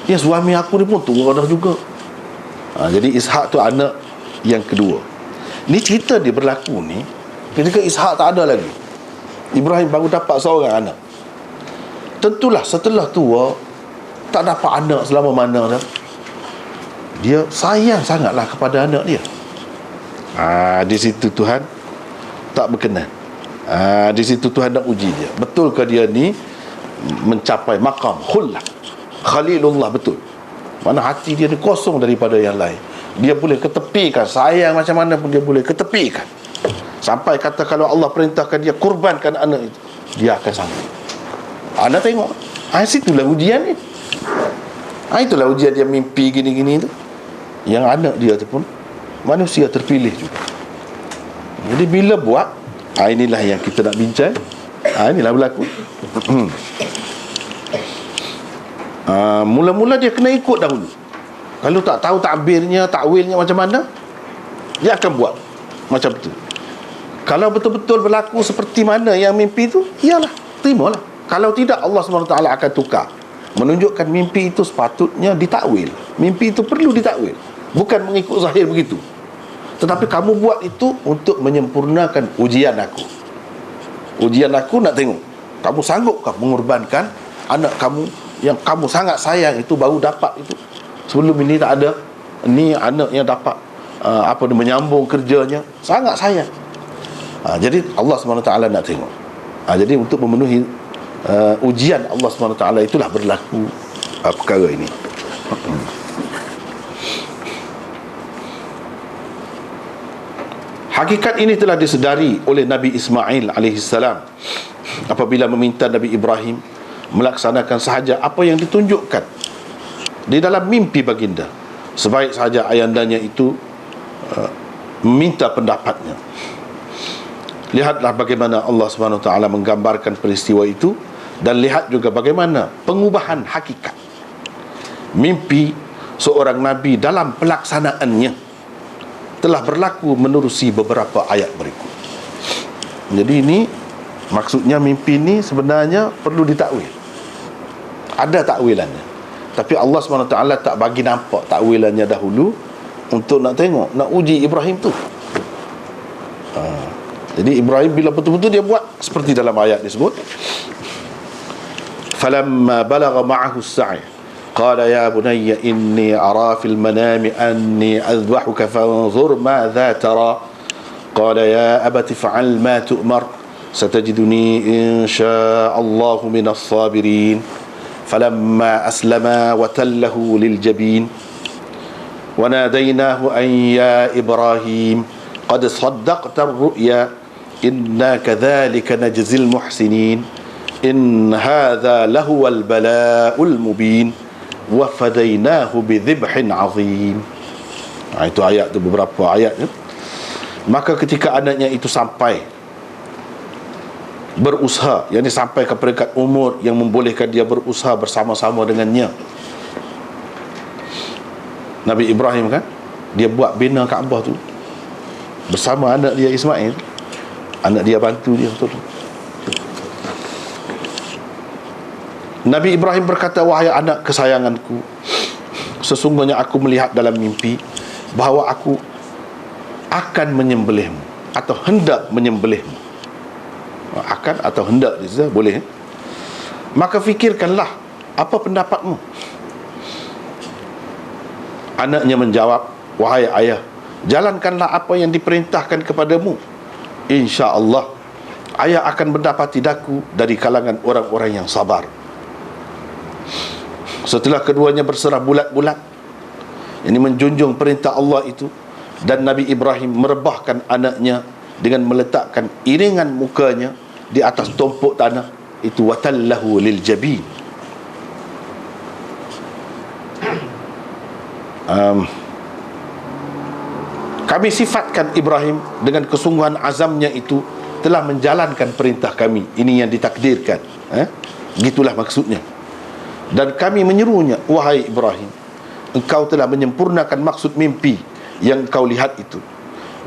S1: Ya, suami aku ni pun tua dah juga. Jadi Ishak tu anak yang kedua. Ni cerita dia berlaku ni ketika Ishak tak ada lagi. Ibrahim baru dapat seorang anak. Tentulah setelah tua, tak dapat anak selama mana dah, dia sayang sangatlah kepada anak dia. Di situ Tuhan tak berkenan. Di situ Tuhan nak uji dia. Betulkah dia ni mencapai maqam khullah, Khalilullah betul? Mana hati dia ni kosong daripada yang lain. Dia boleh ketepikan, sayang macam mana pun dia boleh ketepikan. Sampai kata kalau Allah perintahkan dia kurbankan anak itu, dia akan sanggup. Anda tengok, situlah ujian ni. Itulah ujian dia mimpi gini-gini tu. Yang anak dia tu pun manusia terpilih juga. Jadi bila buat, inilah yang kita nak bincang. Inilah berlaku. Mula-mula dia kena ikut dahulu. Kalau tak tahu takbirnya, takwilnya macam mana, dia akan buat macam tu. Kalau betul-betul berlaku seperti mana yang mimpi tu, iyalah, terimalah. Kalau tidak, Allah SWT akan tukar, menunjukkan mimpi itu sepatutnya ditakwil. Mimpi itu perlu ditakwil, bukan mengikut zahir begitu. Tetapi kamu buat itu untuk menyempurnakan ujian aku. Ujian aku nak tengok Kamu sanggupkah mengorbankan anak kamu yang kamu sangat sayang itu baru dapat itu? Sebelum ini tak ada. Ni anak yang dapat menyambung kerjanya, sangat sayang. Jadi Allah SWT nak tengok. Jadi untuk memenuhi ujian Allah SWT, itulah berlaku perkara ini. Hakikat ini telah disedari oleh Nabi Ismail alaihissalam apabila meminta Nabi Ibrahim melaksanakan sahaja apa yang ditunjukkan di dalam mimpi baginda, sebaik sahaja ayandanya itu meminta pendapatnya. Lihatlah bagaimana Allah SWT menggambarkan peristiwa itu, dan lihat juga bagaimana pengubahan hakikat mimpi seorang Nabi dalam pelaksanaannya telah berlaku menerusi beberapa ayat berikut. Jadi ini maksudnya mimpi ini sebenarnya perlu ditakwil. Ada takwilannya, tapi Allah SWT tak bagi nampak takwilannya dahulu untuk nak tengok, nak uji Ibrahim tu. Jadi Ibrahim bila betul-betul dia buat seperti dalam ayat disebut, falamma balagha ma'ahu as-sa'i qala ya bunayya inni ara fil manami anni adhbahuka fanzur madza tara qala ya abati fa'al ma tu'mar satajiduni insya'allahu minas sabirin falamma aslama wa tallahu lil jabin wa nadainahu an ya Ibrahim qad saddaqta ar-ru'ya inna kadzalika najzil muhsinin in hadza lahuwal bala'ul mubin wa fadainahu bidhibhin azim. Itu ayat tu, beberapa ayat ya. Maka ketika anaknya itu sampai berusaha, yakni sampai ke peringkat umur yang membolehkan dia berusaha bersama-sama dengannya, Nabi Ibrahim kan, dia buat bina Kaabah tu bersama anak dia Ismail. Anak dia bantu dia betul. Nabi Ibrahim berkata, wahai anak kesayanganku, sesungguhnya aku melihat dalam mimpi bahawa aku akan menyembelihmu atau hendak menyembelihmu. Akan atau hendak boleh. Maka fikirkanlah apa pendapatmu. Anaknya menjawab, wahai ayah, jalankanlah apa yang diperintahkan kepadamu. InsyaAllah ayah akan mendapati daku dari kalangan orang-orang yang sabar. Setelah keduanya berserah bulat-bulat, ini menjunjung perintah Allah itu, dan Nabi Ibrahim merebahkan anaknya dengan meletakkan iringan mukanya di atas tumpuk tanah itu, watallahu lil jabin. Kami sifatkan Ibrahim dengan kesungguhan azamnya itu telah menjalankan perintah kami. Ini yang ditakdirkan. Gitulah maksudnya. Dan kami menyerunya, wahai Ibrahim, engkau telah menyempurnakan maksud mimpi yang engkau lihat itu.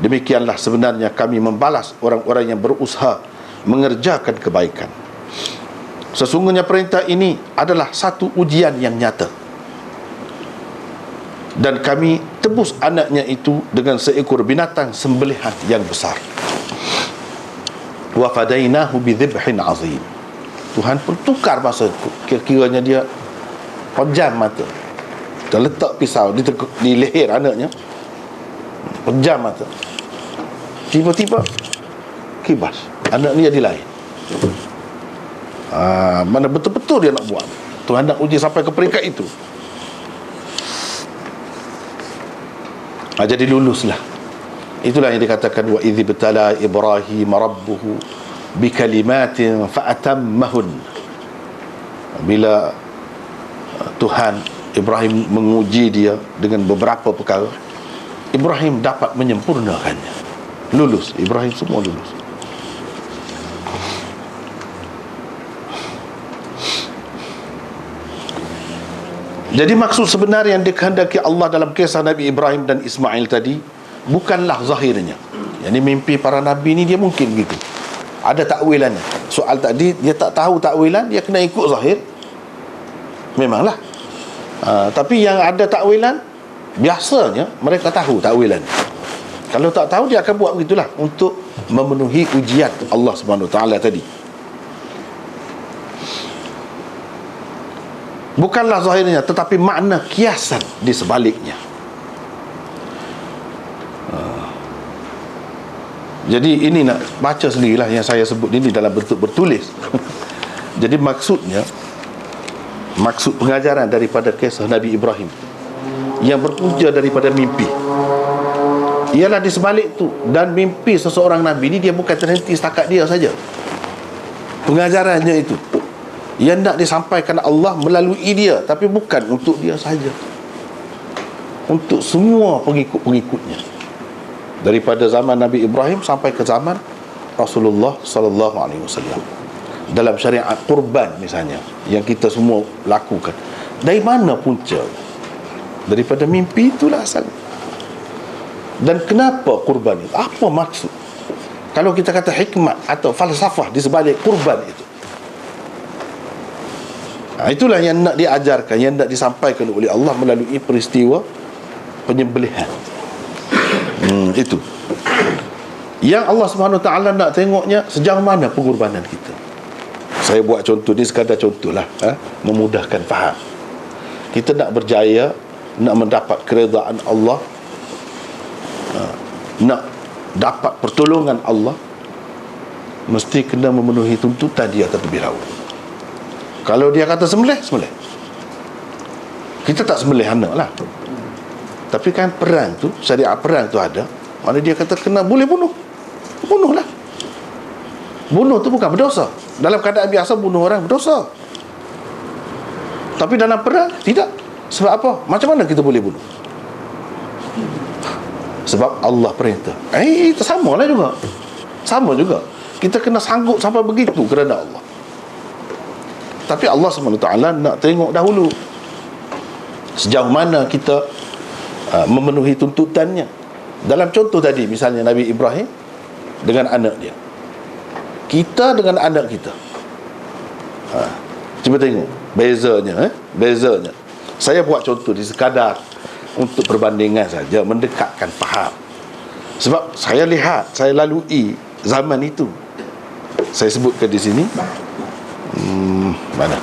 S1: Demikianlah sebenarnya kami membalas orang-orang yang berusaha mengerjakan kebaikan. Sesungguhnya perintah ini adalah satu ujian yang nyata, dan kami tebus anaknya itu dengan seekor binatang sembelihan yang besar. Wa fadainahu bidhibhin azim. Tuhan pun tukar masa itu. Kira-kiranya dia pejam mata, dia letak pisau di leher anaknya, pejam mata, tiba-tiba kibas, anak ni jadi lain. Mana betul-betul dia nak buat. Tuhan nak uji sampai ke peringkat itu. Jadi luluslah. Itulah yang dikatakan, wa idh ibtala Ibrahim rabbuhu bikalimatin fa'atammahun. Bila Tuhan Ibrahim menguji dia dengan beberapa perkara, Ibrahim dapat menyempurnakannya. Lulus, Ibrahim semua lulus. Jadi maksud sebenar yang dikehendaki Allah dalam kisah Nabi Ibrahim dan Ismail tadi bukanlah zahirnya. Yani mimpi para nabi ni dia mungkin begitu, ada takwilannya. Soal tadi dia tak tahu takwilan, dia kena ikut zahir. Memanglah. Tapi yang ada takwilan, biasanya mereka tahu takwilan. Kalau tak tahu, dia akan buat begitulah untuk memenuhi ujian Allah SWT tadi. Bukanlah zahirnya, tetapi makna kiasan di sebaliknya. Jadi ini nak baca sendirilah yang saya sebut ini dalam bentuk bertulis. Jadi maksud pengajaran daripada kisah Nabi Ibrahim yang berpunca daripada mimpi ialah di sebalik tu. Dan mimpi seseorang Nabi ni dia bukan terhenti setakat dia saja. Pengajarannya itu yang nak disampaikan Allah melalui dia, tapi bukan untuk dia saja, untuk semua pengikut-pengikutnya, daripada zaman Nabi Ibrahim sampai ke zaman Rasulullah sallallahu alaihi wasallam. Dalam syariat kurban misalnya yang kita semua lakukan, dari mana punca? Daripada mimpi itulah asalnya. Dan kenapa kurban itu? Apa maksud? Kalau kita kata hikmat atau falsafah di sebalik kurban itu, itulah yang nak diajarkan, yang nak disampaikan oleh Allah melalui peristiwa penyembelihan. Itu yang Allah Subhanahu Taala nak tengoknya, sejauh mana pengorbanan kita. Saya buat contoh ni sekadar contohlah, memudahkan faham. Kita nak berjaya, nak mendapat keredaan Allah, nak dapat pertolongan Allah, mesti kena memenuhi tuntutan dia terlebih dahulu. Kalau dia kata sembelih, kita tak sembelih anak lah. Tapi kan perang tu, syariat perang tu ada, mana dia kata kena boleh bunuhlah. Bunuh tu bukan berdosa. Dalam keadaan biasa bunuh orang berdosa, tapi dalam perang tidak. Sebab apa? Macam mana kita boleh bunuh? Sebab Allah perintah. Itu sama juga. Kita kena sanggup sampai begitu kerana Allah. Tapi Allah SWT nak tengok dahulu sejauh mana kita memenuhi tuntutannya. Dalam contoh tadi, misalnya Nabi Ibrahim dengan anak dia, kita dengan anak kita, cuba tengok bezanya. Saya buat contoh di sekadar untuk perbandingan saja, mendekatkan faham. Sebab saya lihat, saya lalui zaman itu. Saya sebutkan di sini. Mana?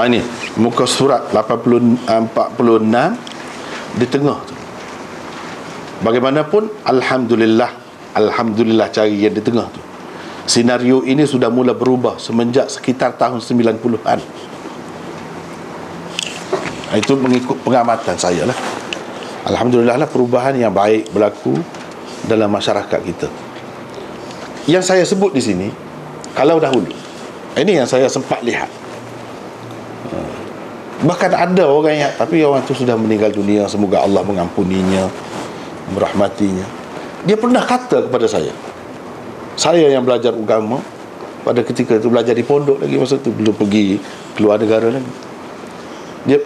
S1: Ini muka surat 46 di tengah tu. Bagaimanapun Alhamdulillah cari yang di tengah tu. Senario ini sudah mula berubah semenjak sekitar tahun 90-an. Itu mengikut pengamatan saya lah. Alhamdulillah lah, perubahan yang baik berlaku dalam masyarakat kita. Yang saya sebut di sini, kalau dahulu, ini yang saya sempat lihat, bahkan ada orang yang, tapi orang tu sudah meninggal dunia, semoga Allah mengampuninya, merahmatinya. Dia pernah kata kepada saya yang belajar agama pada ketika itu, belajar di pondok lagi masa tu, belum pergi keluar negara lagi.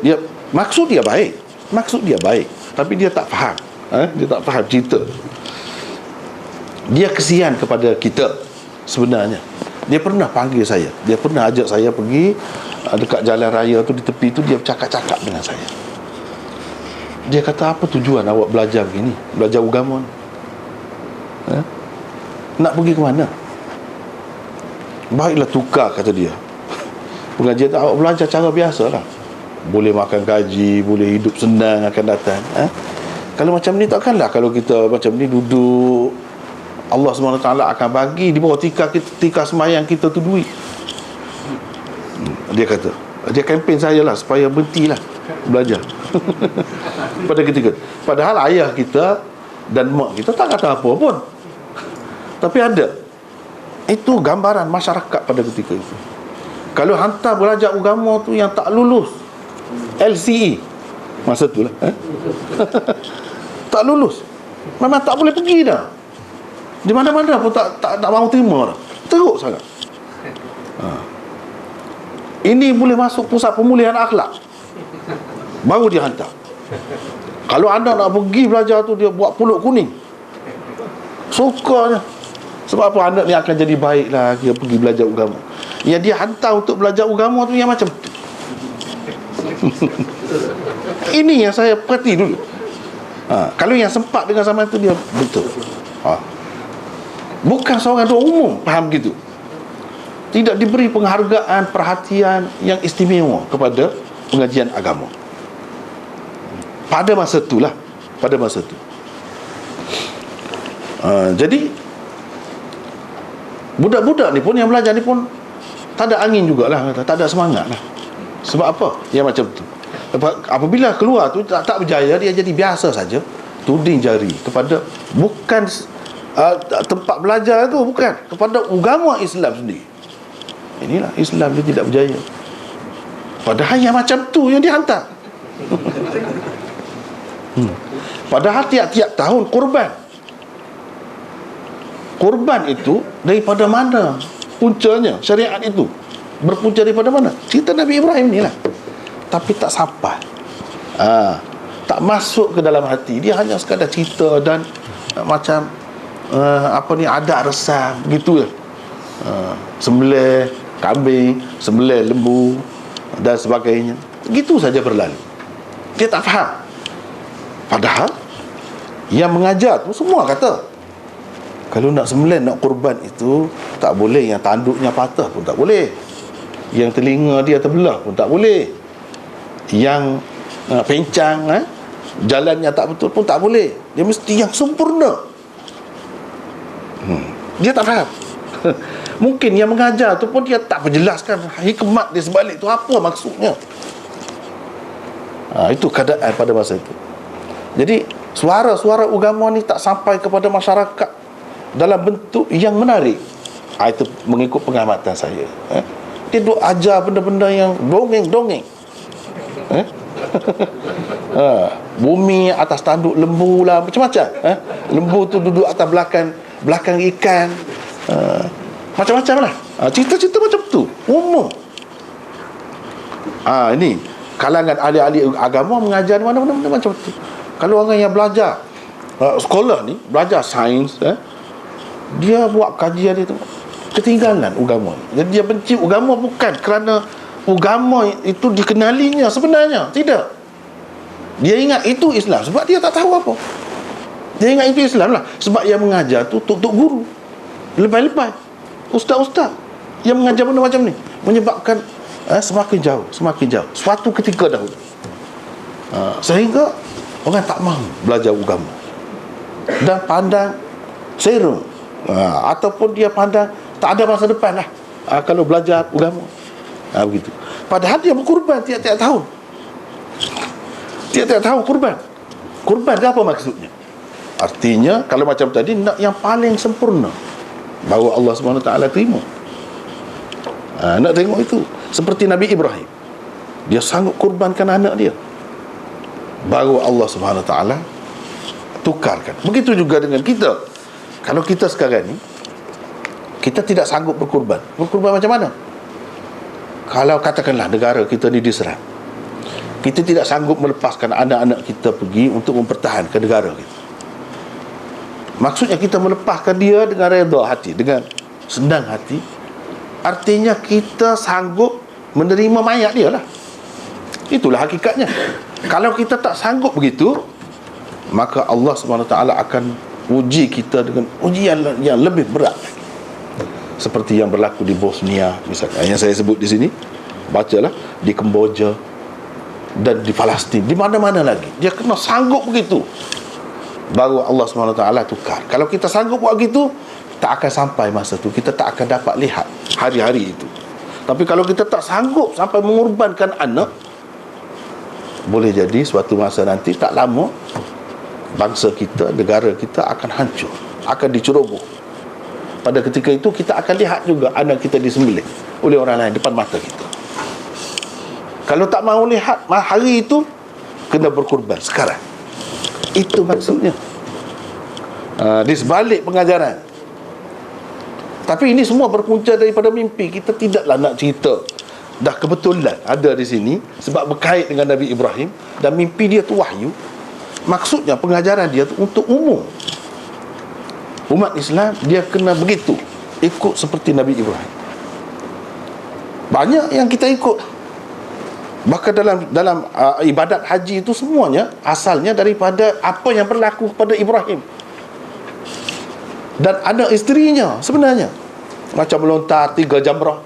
S1: Dia maksud dia baik, tapi dia tak faham. Dia tak faham cerita. Dia kesian kepada kita sebenarnya. Dia pernah panggil saya, dia pernah ajak saya pergi dekat jalan raya tu, di tepi tu, dia bercakap-cakap dengan saya. Dia kata, apa tujuan awak belajar begini, belajar agama ni? Nak pergi ke mana? Baiklah tukar, kata dia, pengajian awak belajar cara biasa lah. Boleh makan gaji, boleh hidup senang akan datang. Kalau macam ni takkanlah, kalau kita macam ni duduk, Allah SWT akan bagi di bawah tika semayang kita tu duit. Dia kata, dia kempen saya lah supaya berhentilah belajar. Pada ketika, padahal ayah kita dan mak kita tak kata apa pun, tapi ada. Itu gambaran masyarakat pada ketika itu. Kalau hantar belajar agama tu yang tak lulus LCE masa tu lah, tak lulus, memang tak boleh pergi dah. Di mana-mana pun tak mahu terima dah. Teruk sangat. Ini boleh masuk pusat pemulihan akhlak, baru dia hantar. Kalau anak nak pergi belajar tu, dia buat pulut kuning, sukanya. Sebab apa? Anak ni akan jadi baik lah, dia pergi belajar agama. Yang dia hantar untuk belajar agama tu yang macam tu. Ini yang saya perhati dulu. Kalau yang sempat dengan zaman tu, dia betul. Bukan seorang doa umum faham gitu. Tidak diberi penghargaan, perhatian yang istimewa kepada pengajian agama. Pada masa itulah, pada masa itu. Jadi budak-budak ni pun yang belajar ni pun tak ada angin jugalah, tak ada semangat lah. Sebab apa? Yang macam tu. Apabila keluar tu tak berjaya, dia jadi biasa saja, tuding jari kepada bukan tempat belajar tu, bukan, kepada agama Islam sendiri. Inilah Islam dia tidak berjaya. Padahal yang macam tu yang dihantar. Padahal tiap-tiap tahun Kurban itu daripada mana puncanya? Syariat itu berpunca daripada mana? Cerita Nabi Ibrahim ni lah. Tapi tak sampai, tak masuk ke dalam hati. Dia hanya sekadar cerita dan macam adat resam gitu lah. Sembelih kambing, sembelih lembu dan sebagainya, gitu saja berlalu. Dia tak faham. Padahal yang mengajar tu semua kata, kalau nak sembelih, nak kurban itu tak boleh yang tanduknya patah pun tak boleh, yang telinga dia terbelah pun tak boleh, yang pencang, jalannya tak betul pun tak boleh. Dia mesti yang sempurna. Dia tak faham. Mungkin yang mengajar tu pun dia tak menjelaskan hikmat di sebalik tu apa maksudnya. Itu keadaan pada masa itu. Jadi suara-suara agama ni tak sampai kepada masyarakat dalam bentuk yang menarik. Itu mengikut pengamatan saya. Dia duk ajar benda-benda yang dongeng-dongeng. Bumi atas tanduk lembu lah, macam-macam. Lembu tu duduk atas belakang ikan. Macam-macam lah. Cerita-cerita macam tu umum. Ini kalangan ahli-ahli agama mengajar mana-mana macam tu. Kalau orang yang belajar sekolah ni, belajar sains, dia buat kajian itu, ketinggalan agama. Jadi dia benci agama bukan kerana agama itu dikenalinya sebenarnya. Tidak. Dia ingat itu Islam sebab dia tak tahu apa. Dia ingat itu Islam lah. Sebab yang mengajar tu tok guru, lebay-lebay, ustaz-ustaz yang mengajar benda macam ni, menyebabkan semakin jauh. Suatu ketika dahulu, sehingga orang tak mahu belajar agama dan pandang serong, ataupun dia pandang tak ada masa depan lah kalau belajar agama. Begitu. Padahal dia berkurban tiap-tiap tahun. Tiap-tiap tahun kurban dia apa maksudnya? Artinya kalau macam tadi, nak yang paling sempurna baru Allah SWT terima. Nak tengok itu. Seperti Nabi Ibrahim, dia sanggup kurbankan anak dia, baru Allah SWT tukarkan. Begitu juga dengan kita. Kalau kita sekarang ni, kita tidak sanggup berkurban macam mana? Kalau katakanlah negara kita ni diserang, kita tidak sanggup melepaskan anak-anak kita pergi untuk mempertahankan negara kita. Maksudnya kita melepaskan dia dengan redha hati, dengan senang hati. Artinya kita sanggup menerima mayat dia lah. Itulah hakikatnya. Kalau kita tak sanggup begitu, maka Allah SWT akan uji kita dengan ujian yang lebih berat lagi. Seperti yang berlaku di Bosnia misalnya, yang saya sebut di sini. Bacalah, di Kemboja dan di Palestin, di mana-mana lagi. Dia kena sanggup begitu, baru Allah SWT tukar. Kalau kita sanggup buat begitu, tak akan sampai masa tu, kita tak akan dapat lihat hari-hari itu. Tapi kalau kita tak sanggup sampai mengorbankan anak, boleh jadi suatu masa nanti tak lama, bangsa kita, negara kita akan hancur, akan diceroboh. Pada ketika itu kita akan lihat juga anak kita disembelih oleh orang lain depan mata kita. Kalau tak mahu lihat hari itu, kena berkorban sekarang. Itu maksudnya, di sebalik pengajaran. Tapi ini semua berpunca daripada mimpi. Kita tidaklah nak cerita dah kebetulan ada di sini, sebab berkait dengan Nabi Ibrahim dan mimpi dia tu wahyu. Maksudnya pengajaran dia tu untuk umum, Umat Islam dia kena begitu, ikut seperti Nabi Ibrahim. Banyak yang kita ikut. Bahkan dalam ibadat haji itu semuanya asalnya daripada apa yang berlaku kepada Ibrahim dan anak isterinya sebenarnya. Macam melontar 3 jamrah.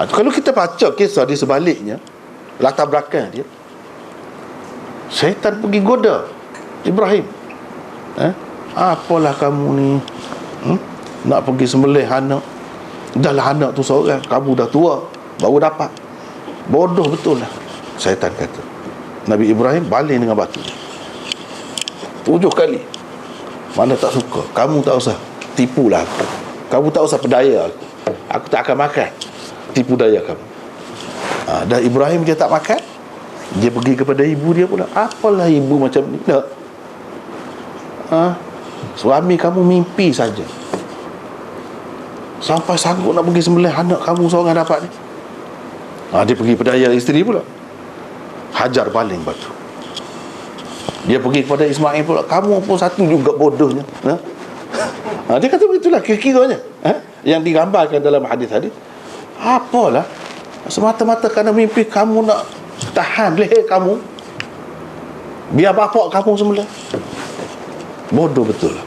S1: Kalau kita baca kisah di sebaliknya, latar belakang dia, syaitan pergi goda Ibrahim. Apalah kamu ni, nak pergi sembelih anak. Dahlah anak tu seorang, kamu dah tua baru dapat. Bodoh betul lah, syaitan kata. Nabi Ibrahim baling dengan batu 7 kali. Mana tak suka, kamu tak usah tipulah aku, kamu tak usah pedaya aku tak akan makan tipu daya kamu. Dan Ibrahim dia tak makan, dia pergi kepada ibu dia pula. Apalah ibu macam ni nak, suami kamu mimpi saja sampai sanggup nak pergi sembelih anak kamu seorang dapat ni. Dia pergi pedaya isteri pula, hajar baling batu. Dia pergi kepada Ismail pula, kamu pun satu juga bodohnya. Dia kata begitulah kira-kiranya, yang digambarkan dalam hadis-hadis. Apalah, semata-mata kerana mimpi kamu nak tahan leher kamu, biar bapak kamu semula. Bodoh betul lah.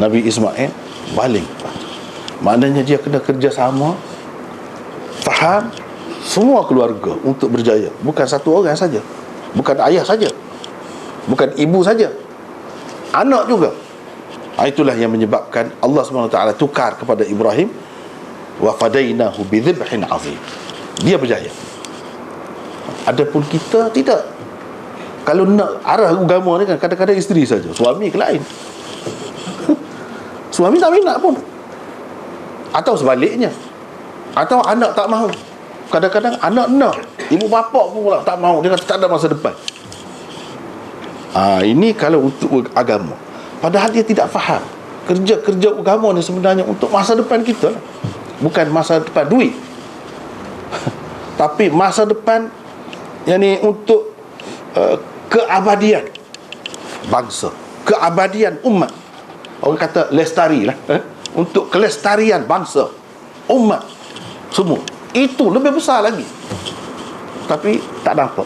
S1: Nabi Ismail baling. Maknanya dia kena kerjasama, faham semua keluarga untuk berjaya. Bukan satu orang saja, bukan ayah saja, bukan ibu saja, anak juga. Itulah yang menyebabkan Allah SWT tukar kepada Ibrahim, wa fadainahu bidhibhin azim. Dia berjaya. Adapun kita tidak. Kalau nak arah agama ni kan, kadang-kadang isteri saja, suami ke lain. Suami tak minat pun, atau sebaliknya, atau anak tak mahu. Kadang-kadang anak nak, ibu bapa pun pula tak mahu. Dia kata tak ada masa depan. Ini kalau untuk agama. Padahal dia tidak faham kerja-kerja agama ni sebenarnya untuk masa depan kita, bukan masa depan duit, tapi masa depan yang ni untuk keabadian bangsa, keabadian umat. Orang kata lestari lah, untuk kelestarian bangsa, umat semua. Itu lebih besar lagi. Tapi tak nampak.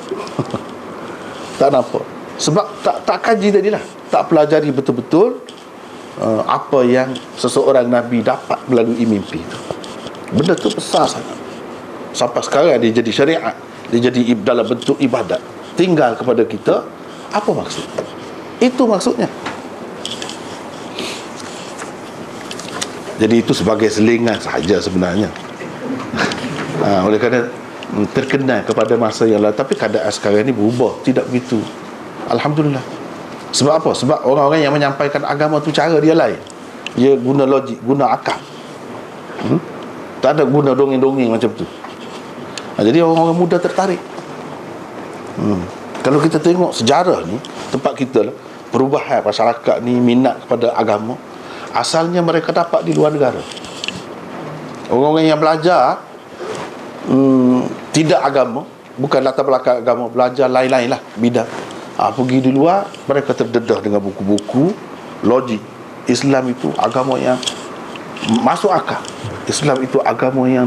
S1: Tak nampak. Sebab tak kaji tadi lah, tak pelajari betul-betul apa yang seseorang Nabi dapat melalui mimpi itu. Benda tu besar sangat. Sampai sekarang dia jadi syariat, dia jadi dalam bentuk ibadat. Tinggal kepada kita apa maksud. Itu maksudnya. Jadi itu sebagai selingan sahaja sebenarnya. Oleh kerana terkenal kepada masa yang lalu. Tapi keadaan sekarang ni berubah, tidak begitu. Alhamdulillah. Sebab apa? Sebab orang-orang yang menyampaikan agama tu cara dia lain. Dia guna logik, guna akal. Tak ada guna dongeng-dongeng macam tu. Jadi orang-orang muda tertarik. Kalau kita tengok sejarah ni, tempat kita lah, perubahan masyarakat ni minat kepada agama, asalnya mereka dapat di luar negara. Orang-orang yang belajar tidak agama, bukan latar belakang agama, belajar lain-lain lah bidang, pergi di luar, mereka terdedah dengan buku-buku logik. Islam itu agama yang masuk akal. Islam itu agama yang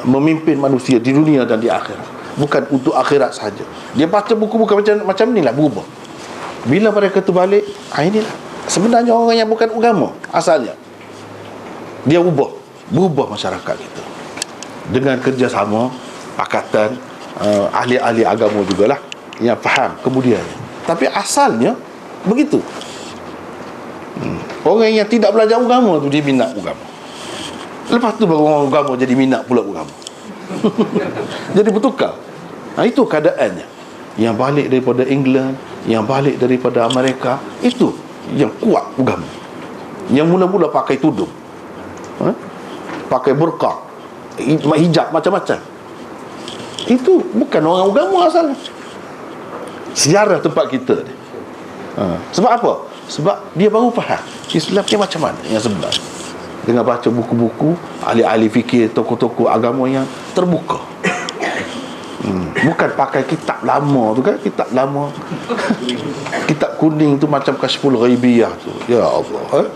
S1: memimpin manusia di dunia dan di akhirat, bukan untuk akhirat sahaja. Dia baca buku-buku macam ni lah, berubah. Bila mereka tu balik, inilah sebenarnya orang yang bukan agama asalnya. Dia berubah masyarakat kita dengan kerjasama pakatan ahli-ahli agama jugalah yang faham kemudiannya. Tapi asalnya begitu. Orang yang tidak belajar agama tu dia minat agama. Lepas tu baru orang agama jadi minat pula agama. Jadi bertukar. Itu keadaannya. Yang balik daripada England, yang balik daripada Amerika, itu yang kuat agama. Yang mula-mula pakai tudung, pakai burqa, hijab macam-macam, itu bukan orang agama asalnya. Sejarah tempat kita ni. Sebab apa? Sebab dia baru faham Islam ni macam mana yang sebenarnya, dengan baca buku-buku ahli-ahli fikir, tokoh-tokoh agama yang terbuka. Bukan pakai kitab lama tu kan, kitab lama. Kitab kuning tu macam Kasyful Ghaibiyah tu. Ya Allah.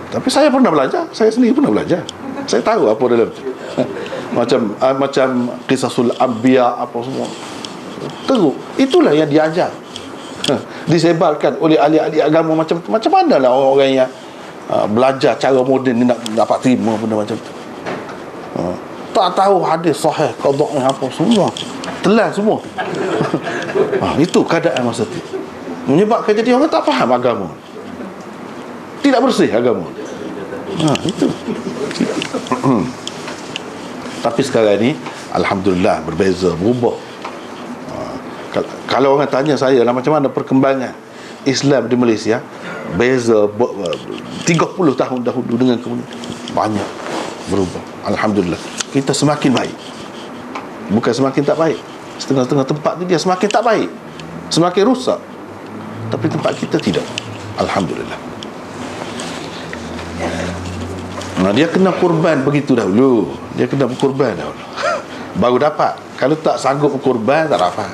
S1: Tapi saya pernah belajar, saya sendiri pernah belajar. Saya tahu apa dalam tu. Macam Qisasul Anbiya apa semua. Teruk. Itulah yang diajar. Disebarkan oleh ahli-ahli agama macam tu. Macam manalah orang-orang yang belajar cara moden ni nak dapat terima benda macam tu. Tak tahu hadis sahih qadha apa semua. Telan semua. Itu keadaan masa tu. Menyebabkan jadi orang tak faham agama. Tidak bersih agama. Itu. Tapi sekarang ni alhamdulillah berbeza, berubah. Kalau orang tanya saya lah macam mana perkembangan Islam di Malaysia, beza 30 tahun dahulu dengan kemudian banyak berubah. Alhamdulillah. Kita semakin baik. Bukan semakin tak baik. Setengah-setengah tempat ni dia semakin tak baik, semakin rusak. Tapi tempat kita tidak. Alhamdulillah. Dia kena kurban begitu dahulu. Dia kena berkurban dahulu baru dapat. Kalau tak sanggup berkurban, tak dapat.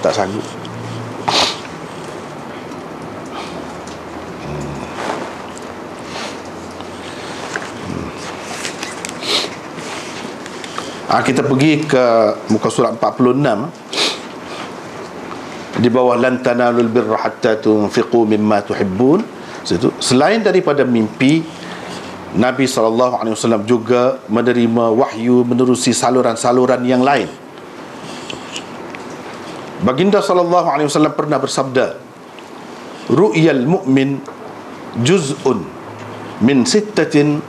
S1: Tak sanggup. Kita pergi ke muka surat 46 di bawah lan tanalul birra hatta tunfiqu mimma tuhibbun. Situ, selain daripada mimpi, Nabi SAW juga menerima wahyu menerusi saluran-saluran yang lain. Baginda SAW pernah bersabda, ru'yal mu'min juz'un min 46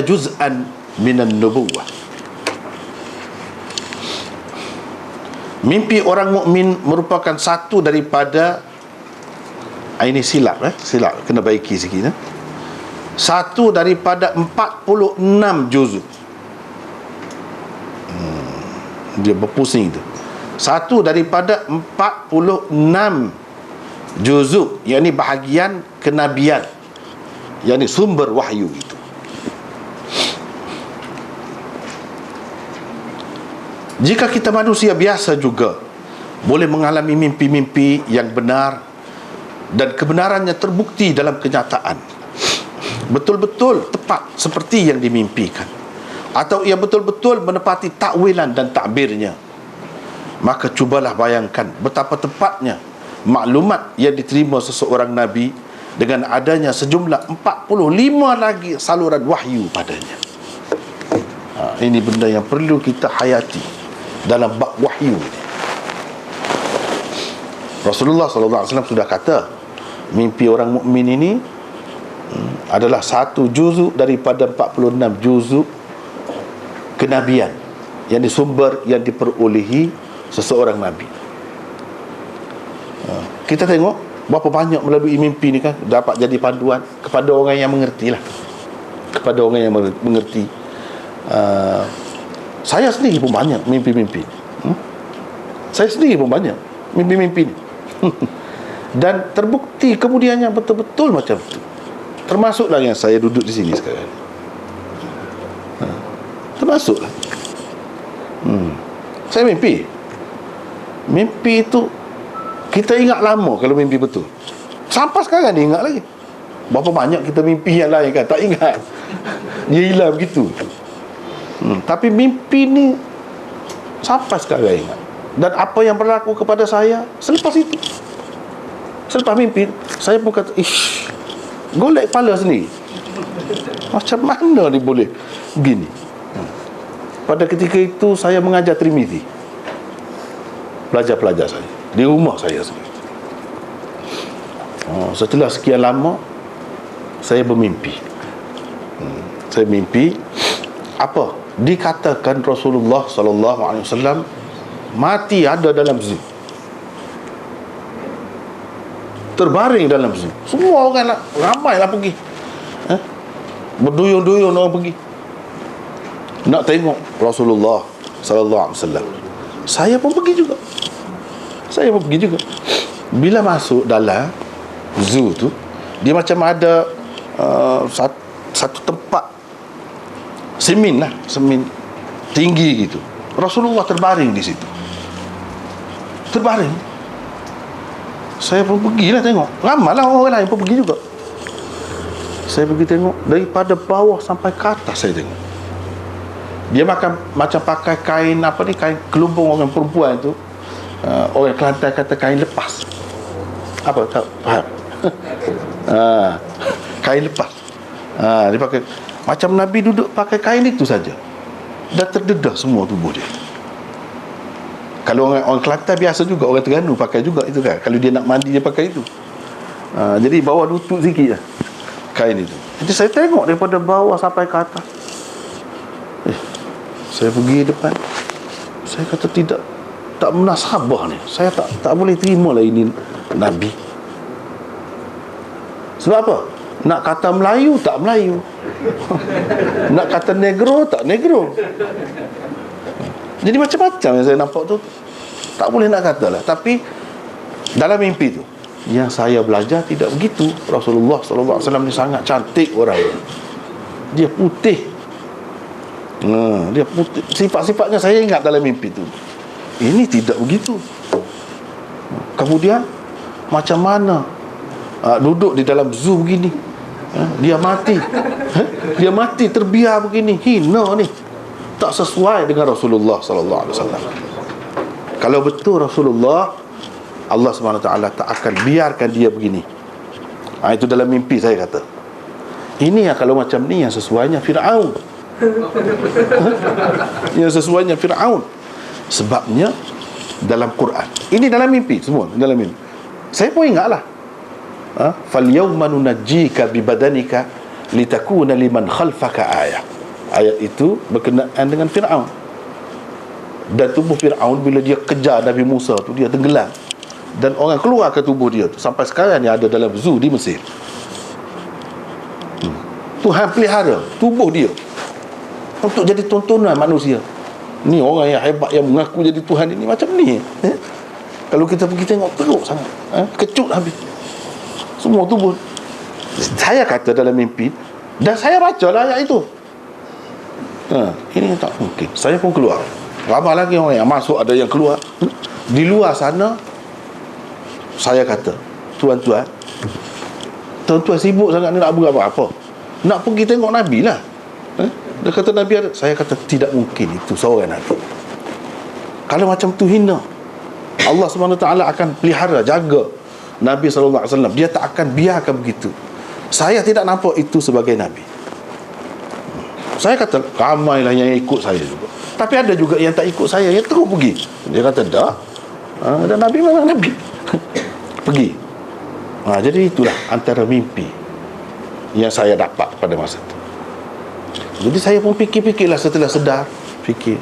S1: juz'an minan nubuwah. Mimpi orang mukmin merupakan satu daripada, ini silap kena baiki sikit. Satu daripada 46 juzuk. Dia berpusing tu. Satu daripada 46 juzuk, yakni bahagian kenabian, yakni sumber wahyu itu. Jika kita manusia biasa juga boleh mengalami mimpi-mimpi yang benar dan kebenarannya terbukti dalam kenyataan, betul-betul tepat seperti yang dimimpikan, atau ia betul-betul menepati takwilan dan takbirnya, maka cubalah bayangkan betapa tepatnya maklumat yang diterima seseorang Nabi dengan adanya sejumlah 45 lagi saluran wahyu padanya. Ini benda yang perlu kita hayati dalam bab wahyu ini. Rasulullah SAW sudah kata, mimpi orang mukmin ini adalah satu juzuk daripada 46 juzuk kenabian, yang disumber yang diperolehi seseorang Nabi. Kita tengok berapa banyak melalui mimpi ni kan dapat jadi panduan kepada orang yang mengerti lah. Kepada orang yang mengerti. Saya sendiri pun banyak mimpi-mimpi. Saya sendiri pun banyak mimpi-mimpi ni. Dan terbukti kemudiannya betul-betul macam tu. Termasuklah yang saya duduk di sini sekarang. Termasuklah. Saya mimpi. Mimpi itu kita ingat lama kalau mimpi betul. Sampai sekarang dia ingat lagi. Berapa banyak kita mimpi yang lain kan tak ingat. Dia hilang begitu. Tapi mimpi ni sampai sekarang ingat. Dan apa yang berlaku kepada saya selepas itu, selepas mimpi, saya pun kata, golek kepala sendiri, macam mana ni boleh begini. Pada ketika itu saya mengajar Tirmizi, pelajar-pelajar saya di rumah saya sendiri. Setelah sekian lama saya bermimpi. Saya mimpi apa? Dikatakan Rasulullah SAW mati ada dalam zoo, terbaring dalam zoo. Semua orang lah, ramai lah pergi, berduyun-duyun orang pergi nak tengok Rasulullah SAW. Saya pun pergi juga. Bila masuk dalam zoo tu, dia macam ada satu tempat semin tinggi gitu, Rasulullah terbaring di situ. Terbaring. Saya pun pergilah tengok. Ramailah orang lain pun pergi juga. Saya pergi tengok, daripada bawah sampai ke atas saya tengok. Dia macam pakai kain apa ni, kain kelumbung orang perempuan tu. Orang Kelantan kata kain lepas. Apa tak faham? Kain lepas. Dia pakai macam Nabi duduk pakai kain itu saja. Dah terdedah semua tubuh dia. Kalau orang Kelantan biasa juga, orang Terengganu pakai juga itu kan. Kalau dia nak mandi dia pakai itu. Jadi bawah lutut sikit lah kain itu. Jadi saya tengok daripada bawah sampai ke atas. Saya pergi depan. Saya kata tak munasabah ni. Saya tak boleh terima lah ini Nabi. Sebab apa? Nak kata Melayu tak Melayu. Nak kata negro tak negro. Jadi macam-macam yang saya nampak tu. Tak boleh nak kata lah. Tapi dalam mimpi tu, yang saya belajar tidak begitu. Rasulullah SAW ni sangat cantik orang. Dia putih. Dia putih. Sifat-sifatnya saya ingat dalam mimpi tu. Ini tidak begitu. Kemudian macam mana duduk di dalam zoo begini, dia mati. Dia mati terbiar begini. Hina ni. Tak sesuai dengan Rasulullah SAW. Kalau betul Rasulullah, Allah SWT tak akan biarkan dia begini. Itu dalam mimpi saya kata. Ini yang kalau macam ni yang sesuainya Fir'aun. Yang sesuainya Fir'aun. Sebabnya dalam Quran. Ini dalam mimpi semua, dalam mimpi. Saya pun ingatlah. Fal yawma nunajjika bi badanika litakuna liman khalfaka ayah. Ayat itu berkenaan dengan Fir'aun. Dan tubuh Fir'aun bila dia kejar Nabi Musa tu, dia tenggelam. Dan orang keluar ke tubuh dia tu. Sampai sekarang ni ada dalam zoo di Mesir. Tuhan pelihara tubuh dia untuk jadi tontonan manusia. Ni orang yang hebat yang mengaku jadi Tuhan ini macam ni. Kalau kita pergi tengok, teruk sangat. Kecut habis semua tubuh. Saya kata dalam mimpi, dan saya baca lah ayat itu. Ini tak mungkin. Saya pun keluar. Ramai lagi orang yang masuk, ada yang keluar. Di luar sana, saya kata, tuan-tuan sibuk sangat ni nak buat apa-apa. Nak pergi tengok Nabi lah. Dia kata Nabi ada. Saya kata tidak mungkin itu seorang Nabi. Kalau macam tu hina. Allah SWT akan pelihara, jaga Nabi SAW. Dia tak akan biarkan begitu. Saya tidak nampak itu sebagai Nabi. Saya kata ramailah yang ikut saya juga. Tapi ada juga yang tak ikut saya, yang terus pergi. Dia kata tak. Dan Nabi memang Nabi. Pergi. Jadi itulah antara mimpi yang saya dapat pada masa itu. Jadi saya pun fikir-fikirlah setelah sedar. Fikir,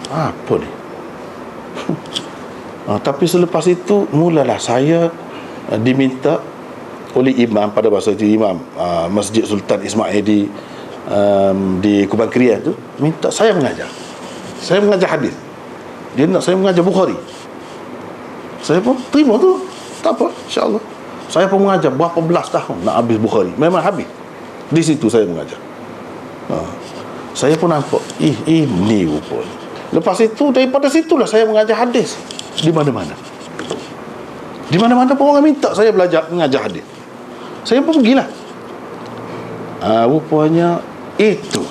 S1: apa ni? Tapi selepas itu mulalah saya diminta oleh imam pada masa itu, imam Masjid Sultan Ismail di Kubang Krian tu, minta saya mengajar. Saya mengajar hadis. Dia nak saya mengajar Bukhari. Saya pun terima tu. Tak apa, insya-Allah. Saya pun mengajar berapa belas tahun nak habis Bukhari. Memang habis. Di situ saya mengajar. Saya pun nampak, ini rupanya. Lepas itu, daripada situlah saya mengajar hadis di mana-mana. Di mana-mana pun orang minta saya belajar mengajar hadis. Saya pun pergilah. Rupanya itu.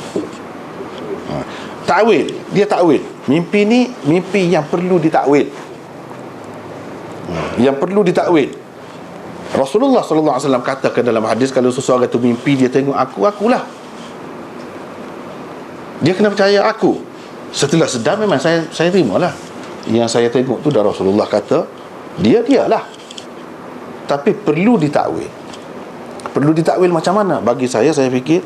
S1: Takwil. Dia takwil. Mimpi ni mimpi yang perlu ditakwil. Yang perlu ditakwil. Rasulullah SAW katakan dalam hadis, kalau seseorang itu mimpi dia tengok akulah. Dia kena percaya aku. Setelah sedar memang saya terimalah. Yang saya tengok tu dah Rasulullah kata, dialah. Tapi perlu ditakwil. Perlu ditakwil macam mana? Bagi saya fikir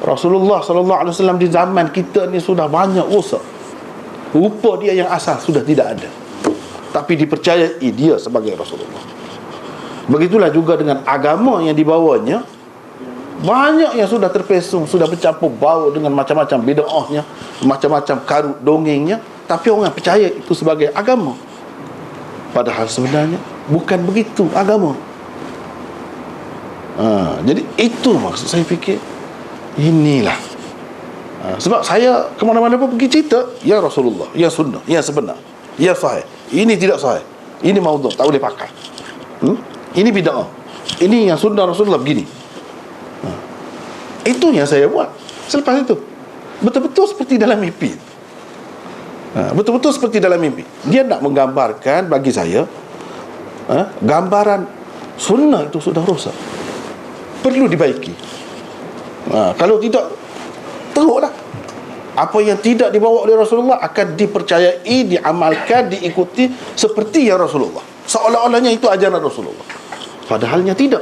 S1: Rasulullah SAW di zaman kita ni sudah banyak rosak. Rupa dia yang asal sudah tidak ada, tapi dipercayai dia sebagai Rasulullah. Begitulah juga dengan agama yang dibawanya. Banyak yang sudah terpesong, sudah bercampur bau dengan macam-macam bid'ahnya, macam-macam karut dongengnya, tapi orang percaya itu sebagai agama. Padahal sebenarnya bukan begitu agama. Jadi itu maksud saya fikir, inilah Sebab saya ke mana-mana pun pergi cerita, ya Rasulullah, ya sunnah, ya sebenar, ya sahih, ini tidak sahih, ini maudhu', tak boleh pakai, ini bid'ah, ini yang sunnah Rasulullah begini. Itu yang saya buat. Selepas itu betul-betul seperti dalam mimpi. Betul-betul seperti dalam mimpi. Dia nak menggambarkan bagi saya, gambaran sunnah itu sudah rosak, perlu dibaiki. Kalau tidak, teruklah. Apa yang tidak dibawa oleh Rasulullah akan dipercayai, diamalkan, diikuti seperti yang Rasulullah, seolah-olahnya itu ajaran Rasulullah, padahalnya tidak.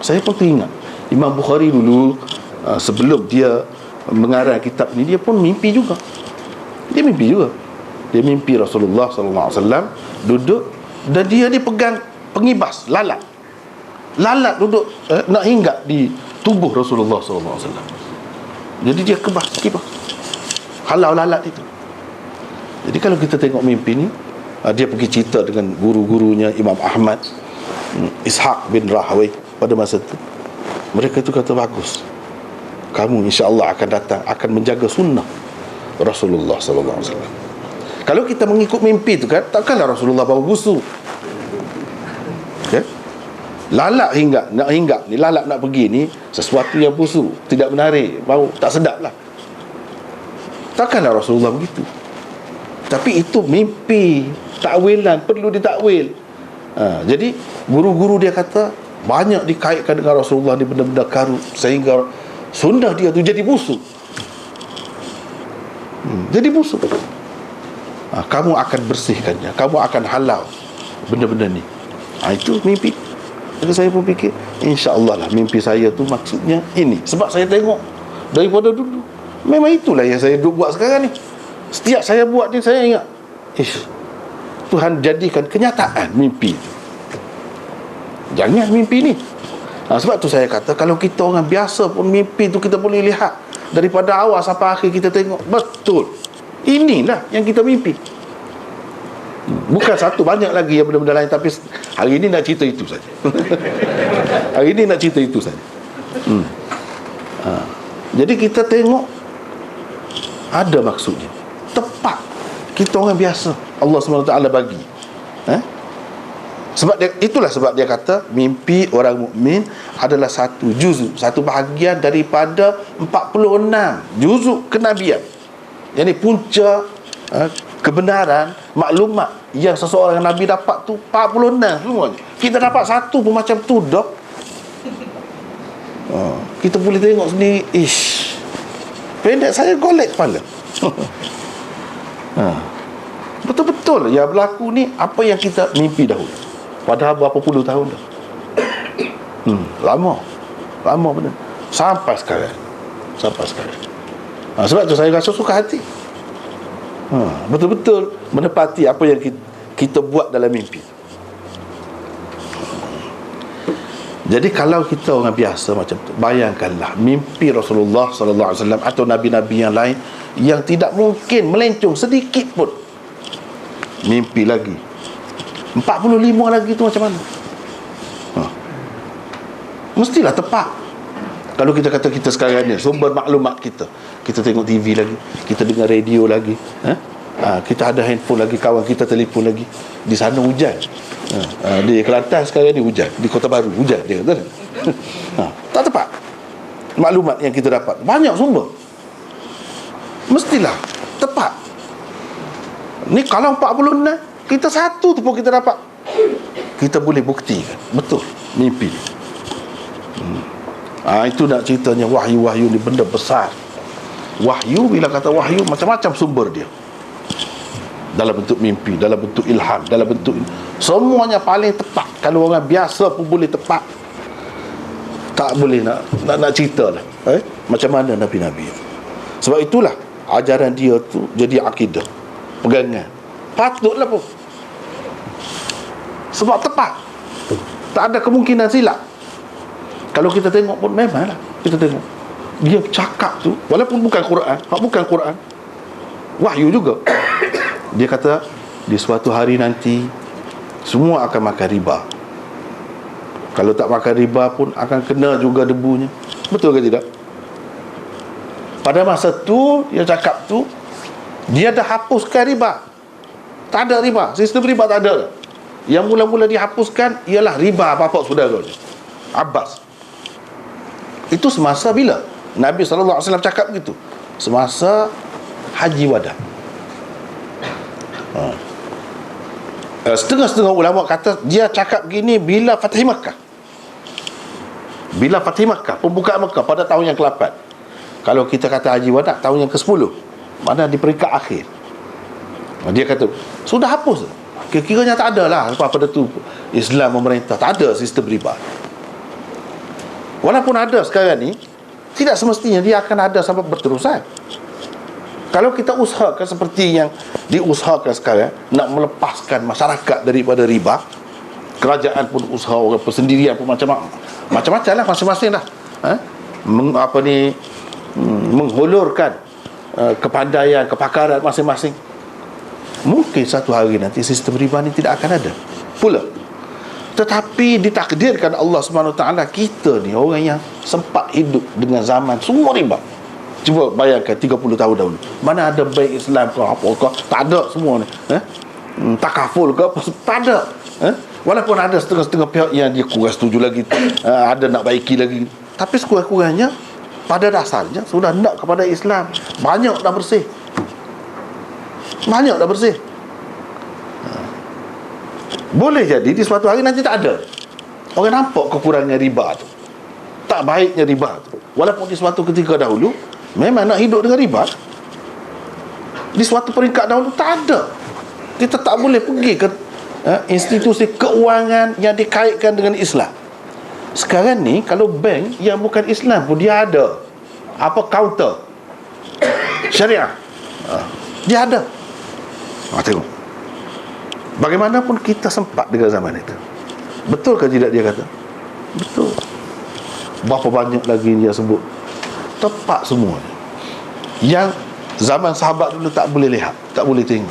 S1: Saya pun teringat Imam Bukhari dulu, sebelum dia mengarang kitab ni, dia pun mimpi juga. Dia mimpi Rasulullah SAW duduk, dan dia pegang pengibas lalat duduk, nak hinggap di tubuh Rasulullah SAW. Jadi dia kibas halau lalat itu. Jadi kalau kita tengok mimpi ni, dia pergi cerita dengan guru-gurunya Imam Ahmad, Ishaq bin Rahawai pada masa itu. Mereka itu kata, bagus, kamu insya-Allah akan datang, akan menjaga sunnah Rasulullah SAW. Kalau kita mengikut mimpi itu kan, takkanlah Rasulullah bau busuk, okay? Lalat nak hinggap ni, lalat nak pergi ni, sesuatu yang busuk, tidak menarik, bau tak sedap lah. Takkanlah Rasulullah begitu. Tapi itu mimpi, takwilan, perlu ditakwil. Jadi guru-guru dia kata, banyak dikaitkan dengan Rasulullah ni benda-benda karut, sehingga sunnah dia tu jadi busuk. Jadi busuk. Kamu akan bersihkannya, kamu akan halau benda-benda ni. Itu mimpi. Jadi saya pun fikir, insya-Allah lah mimpi saya tu maksudnya ini. Sebab saya tengok daripada dulu, memang itulah yang saya buat sekarang ni. Setiap saya buat ni, saya ingat, Tuhan jadikan kenyataan mimpi. Jangan mimpi ni. Sebab tu saya kata, kalau kita orang biasa pun mimpi tu kita boleh lihat daripada awal sampai akhir, kita tengok betul inilah yang kita mimpi. Bukan satu, banyak lagi yang benda-benda lain, tapi hari ini nak cerita itu saja. Hari ini nak cerita itu saja. Jadi kita tengok ada maksudnya, tepat. Kita orang biasa, Allah SWT bagi. Itulah sebab dia kata mimpi orang mukmin adalah satu juzuk, satu bahagian daripada 46 juzuk kenabian. Yang punca kebenaran, maklumat yang seseorang Nabi dapat tu 46 semuanya. Kita dapat satu pun macam tu dah, kita boleh tengok sendiri, pendek saya golek kepala. Betul-betul yang berlaku ni apa yang kita mimpi dahulu, padahal berapa puluh tahun dah. Lama benar, sampai sekarang. Sebab tu saya rasa suka hati, betul-betul menepati apa yang kita buat dalam mimpi. Jadi kalau kita orang biasa macam tu, bayangkanlah mimpi Rasulullah SAW atau Nabi-Nabi yang lain yang tidak mungkin melencong sedikit pun. Mimpi lagi 45 lagi tu macam mana? Mestilah tepat. Kalau kita kata kita sekarang ni sumber maklumat kita tengok TV lagi, kita dengar radio lagi, kita ada handphone lagi, kawan kita telefon lagi. Di sana hujan, di Kelantan sekarang ni hujan, di Kota Baru hujan, dia kata. Tak tepat maklumat yang kita dapat. Banyak sumber, mestilah tepat. Ni kalau 46, kita satu tu pun kita dapat, kita boleh buktikan betul mimpi. Itu nak ceritanya wahyu ni benda besar. Wahyu, bila kata wahyu, macam-macam sumber dia. Dalam bentuk mimpi, dalam bentuk ilham, dalam bentuk, semuanya paling tepat. Kalau orang biasa pun boleh tepat, tak boleh nak cerita lah macam mana Nabi-Nabi. Sebab itulah ajaran dia tu jadi akidah, pegangan. Patutlah pun, sebab tepat, tak ada kemungkinan silap. Kalau kita tengok pun memanglah, kita tengok dia cakap tu, walaupun bukan Quran, wahyu juga. Dia kata di suatu hari nanti semua akan makan riba. Kalau tak makan riba pun akan kena juga debunya. Betul ke tidak? Pada masa tu dia cakap tu, dia dah hapuskan riba. Tak ada riba, sistem riba tak ada. Yang mula-mula dihapuskan ialah riba bapak saudara Abbas. Itu semasa bila Nabi SAW cakap begitu? Semasa Haji Wada. Setengah-setengah ulama kata dia cakap begini bila Fatih Makkah. Bila Fatih Makkah, pembukaan Makkah pada tahun yang ke-8. Kalau kita kata Haji Wada, tahun yang ke-10, mana di peringkat akhir. Dia kata sudah hapus. Kira-kiranya tak ada lah pada tu Islam memerintah, tak ada sistem riba. Walaupun ada sekarang ni, tidak semestinya dia akan ada sampai berterusan. Kalau kita usahakan seperti yang diusahakan sekarang, nak melepaskan masyarakat daripada riba, kerajaan pun usaha, orang persendirian pun macam-macam lah, masing-masing lah menghulurkan kepandaian, kepakaran masing-masing. Mungkin satu hari nanti sistem riba ni tidak akan ada pula. Tetapi ditakdirkan Allah SWT, kita ni orang yang sempat hidup dengan zaman semua riba. Cuba bayangkan 30 tahun dahulu, mana ada bank Islam ke apa ke, tak ada semua ni. Takaful ke apa, tak ada. Walaupun ada setengah-setengah pihak yang dia kurang setuju lagi, ada nak baiki lagi, tapi sekurang-kurangnya pada dasarnya sudah nak kepada Islam. Banyak dah bersih, banyak dah bersih. Boleh jadi di suatu hari nanti tak ada. Orang nampak kekurangan riba tu, tak baiknya riba tu. Walaupun di suatu ketika dahulu memang nak hidup dengan riba, di suatu peringkat dahulu tak ada. Kita tak boleh pergi ke institusi keuangan yang dikaitkan dengan Islam. Sekarang ni kalau bank yang bukan Islam pun dia ada apa, kaunter syariah, dia ada. Tengok bagaimanapun kita sempat dengan zaman itu. Betul ke tidak dia kata? Betul. Berapa banyak lagi dia sebut, tepat semua. Yang zaman sahabat dulu tak boleh lihat, tak boleh tengok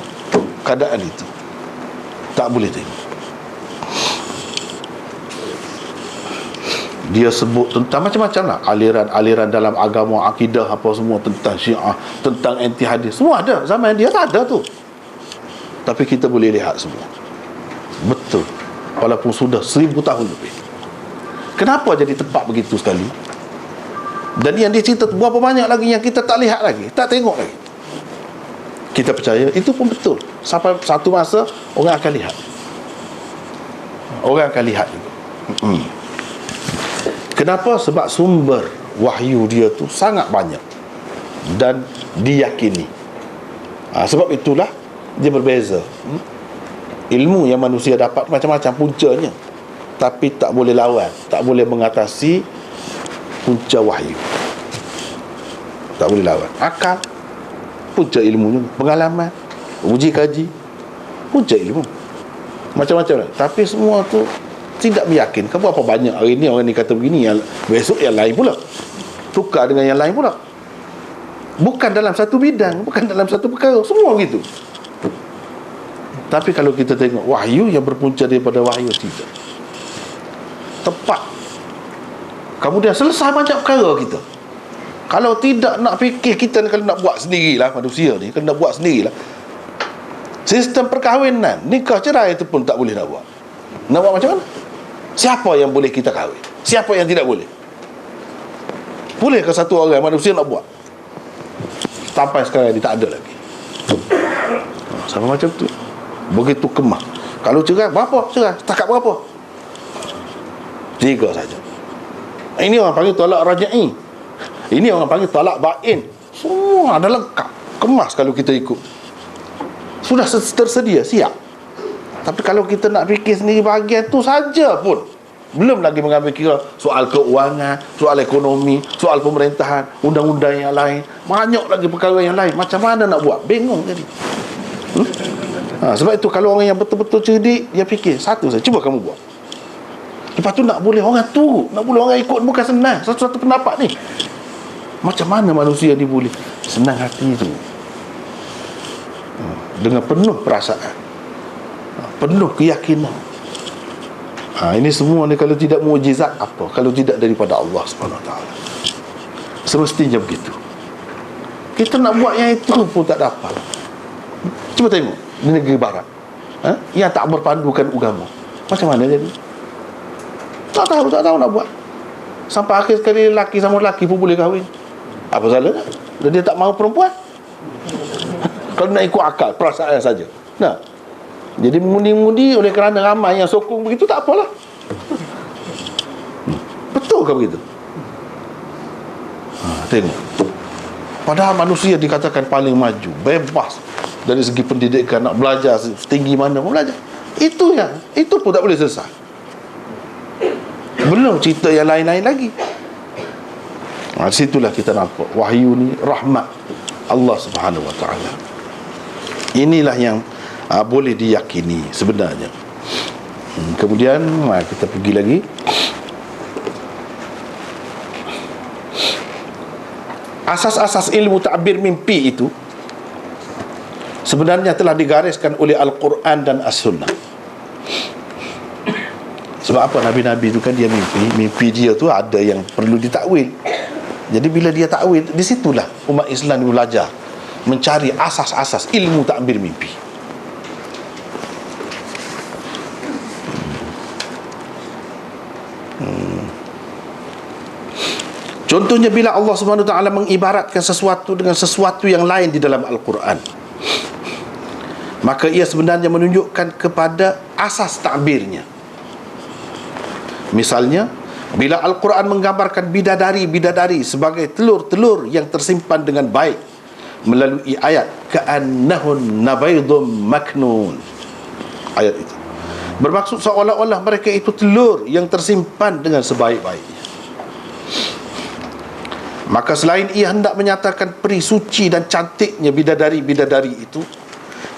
S1: keadaan itu, tak boleh tengok. Dia sebut tentang macam-macam lah, aliran-aliran dalam agama, akidah apa semua, tentang Syiah, tentang anti hadis, semua ada. Zaman dia tak ada tu, tapi kita boleh lihat semua. Betul, walaupun sudah 1000 tahun lebih. Kenapa jadi tempat begitu sekali? Dan yang dia cerita berapa banyak lagi yang kita tak lihat lagi, tak tengok lagi. Kita percaya itu pun betul. Sampai satu masa orang akan lihat, orang akan lihat juga. Kenapa? Sebab sumber wahyu dia tu sangat banyak dan diyakini. Sebab itulah dia berbeza. Ilmu yang manusia dapat macam-macam puncanya, tapi tak boleh lawan, tak boleh mengatasi punca wahyu. Tak boleh lawan. Akal, punca ilmunya. Pengalaman, uji kaji, punca ilmu. Macam-macam. Tapi semua tu tidak meyakinkan. Berapa banyak hari ni orang ni kata begini, yang besok yang lain pula, tukar dengan yang lain pula. Bukan dalam satu bidang, bukan dalam satu perkara, semua begitu. Tapi kalau kita tengok wahyu yang berpunca daripada wahyu, tidak tepat. Kemudian selesai banyak perkara kita. Kalau tidak nak fikir, kita kalau nak buat sendirilah, manusia ni kalau nak buat sendirilah, sistem perkahwinan, nikah cerai itu pun tak boleh nak buat. Nak buat macam mana? Siapa yang boleh kita kahwin? Siapa yang tidak boleh? Boleh ke satu orang manusia nak buat? Sampai sekarang ni tak ada lagi. Sama macam tu. Begitu kemah. Kalau cerai, berapa cerai? Setakat berapa? 3 saja. Ini orang panggil talak rajai. Ini orang panggil talak bain. Semua ada lengkap, kemas kalau kita ikut. Sudah tersedia, siap. Tapi kalau kita nak fikir sendiri bahagian tu saja pun, belum lagi mengambil kira soal keuangan, soal ekonomi, soal pemerintahan, undang-undang yang lain, banyak lagi perkara yang lain. Macam mana nak buat? Bingung jadi. Sebab itu kalau orang yang betul-betul cerdik, dia fikir satu saja, cuba kamu buat. Lepas tu nak boleh orang turut, nak boleh orang ikut, bukan senang. Satu-satu pendapat ni, macam mana manusia ni boleh senang hati tu, dengan penuh perasaan, penuh keyakinan. Ini semua ni kalau tidak mukjizat apa, kalau tidak daripada Allah SWT. Semestinya begitu. Kita nak buat yang itu pun tak dapat. Cuba tengok di negeri barat, yang tak berpandukan agama, macam mana jadi? Tak tahu nak buat. Sampai akhir sekali lelaki sama lelaki pun boleh kahwin. Apa salah? Dan dia tak mahu perempuan. Kalau nak ikut akal, perasaan saja. Nah, jadi mengundi-undi oleh kerana ramai yang sokong begitu, tak apalah. Betul ke begitu? Tengok. Padahal manusia dikatakan paling maju, bebas dari segi pendidikan, nak belajar setinggi mana pun belajar. Itu pun tak boleh selesai. Belum cerita yang lain-lain lagi. Situlah kita nampak wahyu ni rahmat Allah Subhanahu Wa Taala. Inilah yang boleh diyakini sebenarnya. Kemudian kita pergi lagi. Asas-asas ilmu ta'bir mimpi itu sebenarnya telah digariskan oleh Al-Quran dan As-Sunnah. Sebab apa? Nabi-Nabi itu kan dia mimpi dia tu ada yang perlu ditakwil. Jadi bila dia takwil, di situlah umat Islam belajar mencari asas-asas ilmu ta'bir mimpi. Contohnya bila Allah Subhanahu Wa Taala mengibaratkan sesuatu dengan sesuatu yang lain di dalam Al-Quran, maka ia sebenarnya menunjukkan kepada asas takbirnya. Misalnya, bila Al-Quran menggambarkan bidadari sebagai telur-telur yang tersimpan dengan baik melalui ayat ka'annahun nabaydun maknun, ayat itu bermaksud seolah-olah mereka itu telur yang tersimpan dengan sebaik-baiknya. Maka selain ia hendak menyatakan peri suci dan cantiknya bidadari-bidadari itu,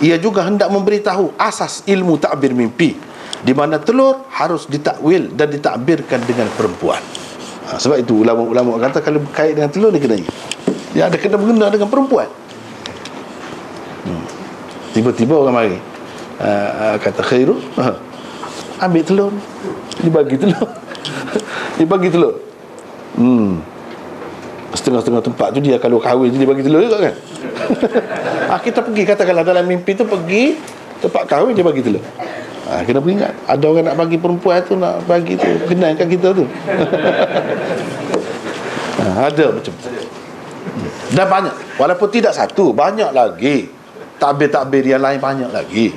S1: ia juga hendak memberitahu asas ilmu takbir mimpi, di mana telur harus ditakwil dan ditakbirkan dengan perempuan. Sebab itu ulama-ulama kata kalau berkait dengan telur, dia kena dia ada kena-mengena dengan perempuan. Tiba-tiba orang mari kata Khairul, ambil telur, dibagi telur. Dibagi telur. Setengah-setengah tempat tu dia kalau kahwin dia bagi telur juga kan. Kita pergi, katakanlah dalam mimpi tu pergi tempat kahwin, dia bagi telur. Kena beringat, ada orang nak bagi perempuan tu, nak bagi tu, kenalkan kita tu. Ada macam tu. Dan banyak, walaupun tidak satu, banyak lagi takbir-takbir yang lain, banyak lagi.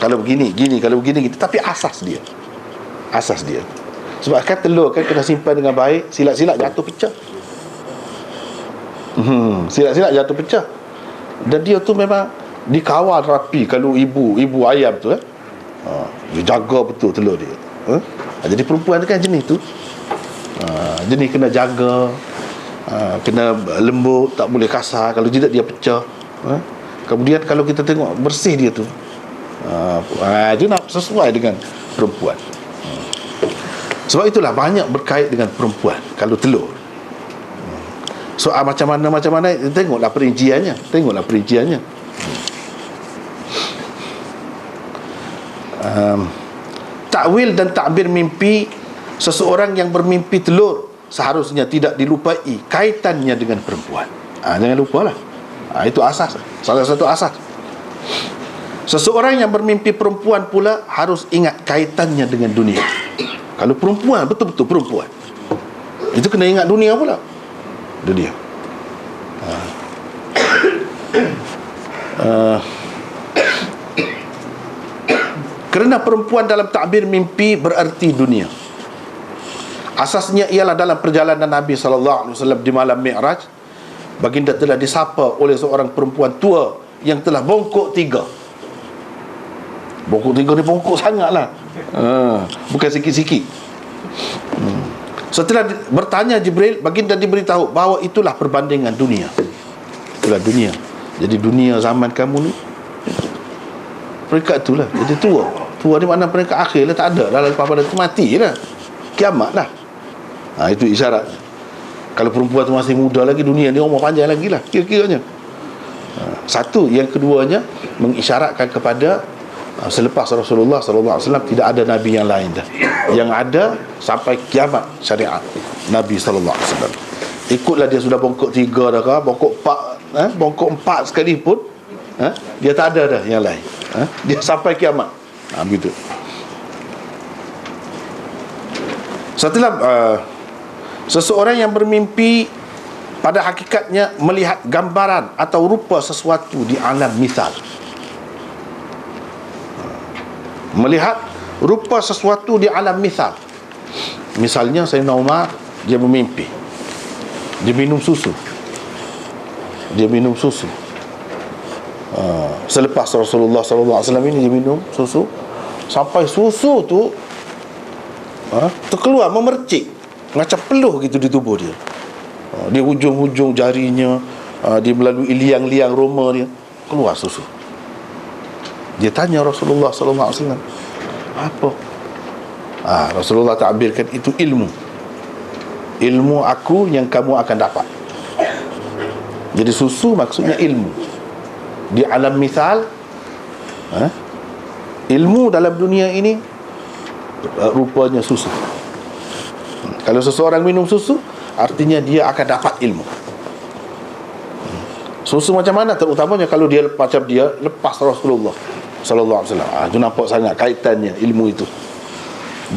S1: Kalau begini, kalau begini gitu. Tapi asas dia. Sebab kan telur kan kena simpan dengan baik, silap-silap jatuh pecah. Silap-silap jatuh pecah. Dan dia tu memang dikawal rapi. Kalau ibu ayam tu dia jaga betul telur dia. Jadi perempuan tu kan jenis tu, jenis kena jaga, kena lembut, tak boleh kasar. Kalau tidak dia pecah. Kemudian kalau kita tengok bersih dia tu, dia nak sesuai dengan perempuan. Sebab itulah banyak berkait dengan perempuan kalau telur. Soal macam mana tengoklah perinciannya. Takwil dan takbir mimpi seseorang yang bermimpi telur seharusnya tidak dilupai kaitannya dengan perempuan. Jangan lupalah. Itu asas, salah satu asas. Seseorang yang bermimpi perempuan pula harus ingat kaitannya dengan dunia. Kalau perempuan, betul-betul perempuan, itu kena ingat dunia pula. Dunia. Kerana perempuan dalam takbir mimpi berarti dunia. Asasnya ialah dalam perjalanan Nabi SAW di malam Mi'raj, baginda telah disapa oleh seorang perempuan tua yang telah bongkok 3. Bongkok 3 ni bongkok sangat lah, bukan sikit-sikit. Setelah bertanya Jibril, baginda diberitahu bahawa itulah perbandingan dunia. Itulah dunia. Jadi dunia zaman kamu ni, peringkat itulah. Jadi tua ni makna peringkat akhir lah, tak ada lah lepas pada tu, mati lah, kiamat lah. Itu isyarat. Kalau perempuan tu masih muda lagi, dunia ni umur panjang lagi lah kira-kiranya. Satu. Yang keduanya mengisyaratkan kepada selepas Rasulullah SAW tidak ada Nabi yang lain dah. Yang ada sampai kiamat syariat Nabi SAW. Ikutlah dia sudah bongkok 3 dah kah, bongkok bongkok 4 sekalipun, dia tak ada dah yang lain. Dia sampai kiamat. Begitu. Setelah seseorang yang bermimpi pada hakikatnya melihat gambaran atau rupa sesuatu di alam misal. Melihat rupa sesuatu di alam misal. Misalnya Sayyidina Umar, dia bermimpi dia minum susu. Selepas Rasulullah SAW ini dia minum susu, sampai susu tu terkeluar memercik macam peluh gitu di tubuh dia. Di hujung-hujung jarinya, dia melalui liang-liang roma dia, keluar susu. Dia tanya Rasulullah SAW, apa? Rasulullah takbirkan, itu ilmu aku yang kamu akan dapat. Jadi susu maksudnya ilmu di alam misal. Ilmu dalam dunia ini rupanya susu. Kalau seseorang minum susu, artinya dia akan dapat ilmu. Susu macam mana? Terutamanya kalau dia macam dia lepas Rasulullah sallallahu alaihi wasallam. Itu nampak sangat kaitannya ilmu itu.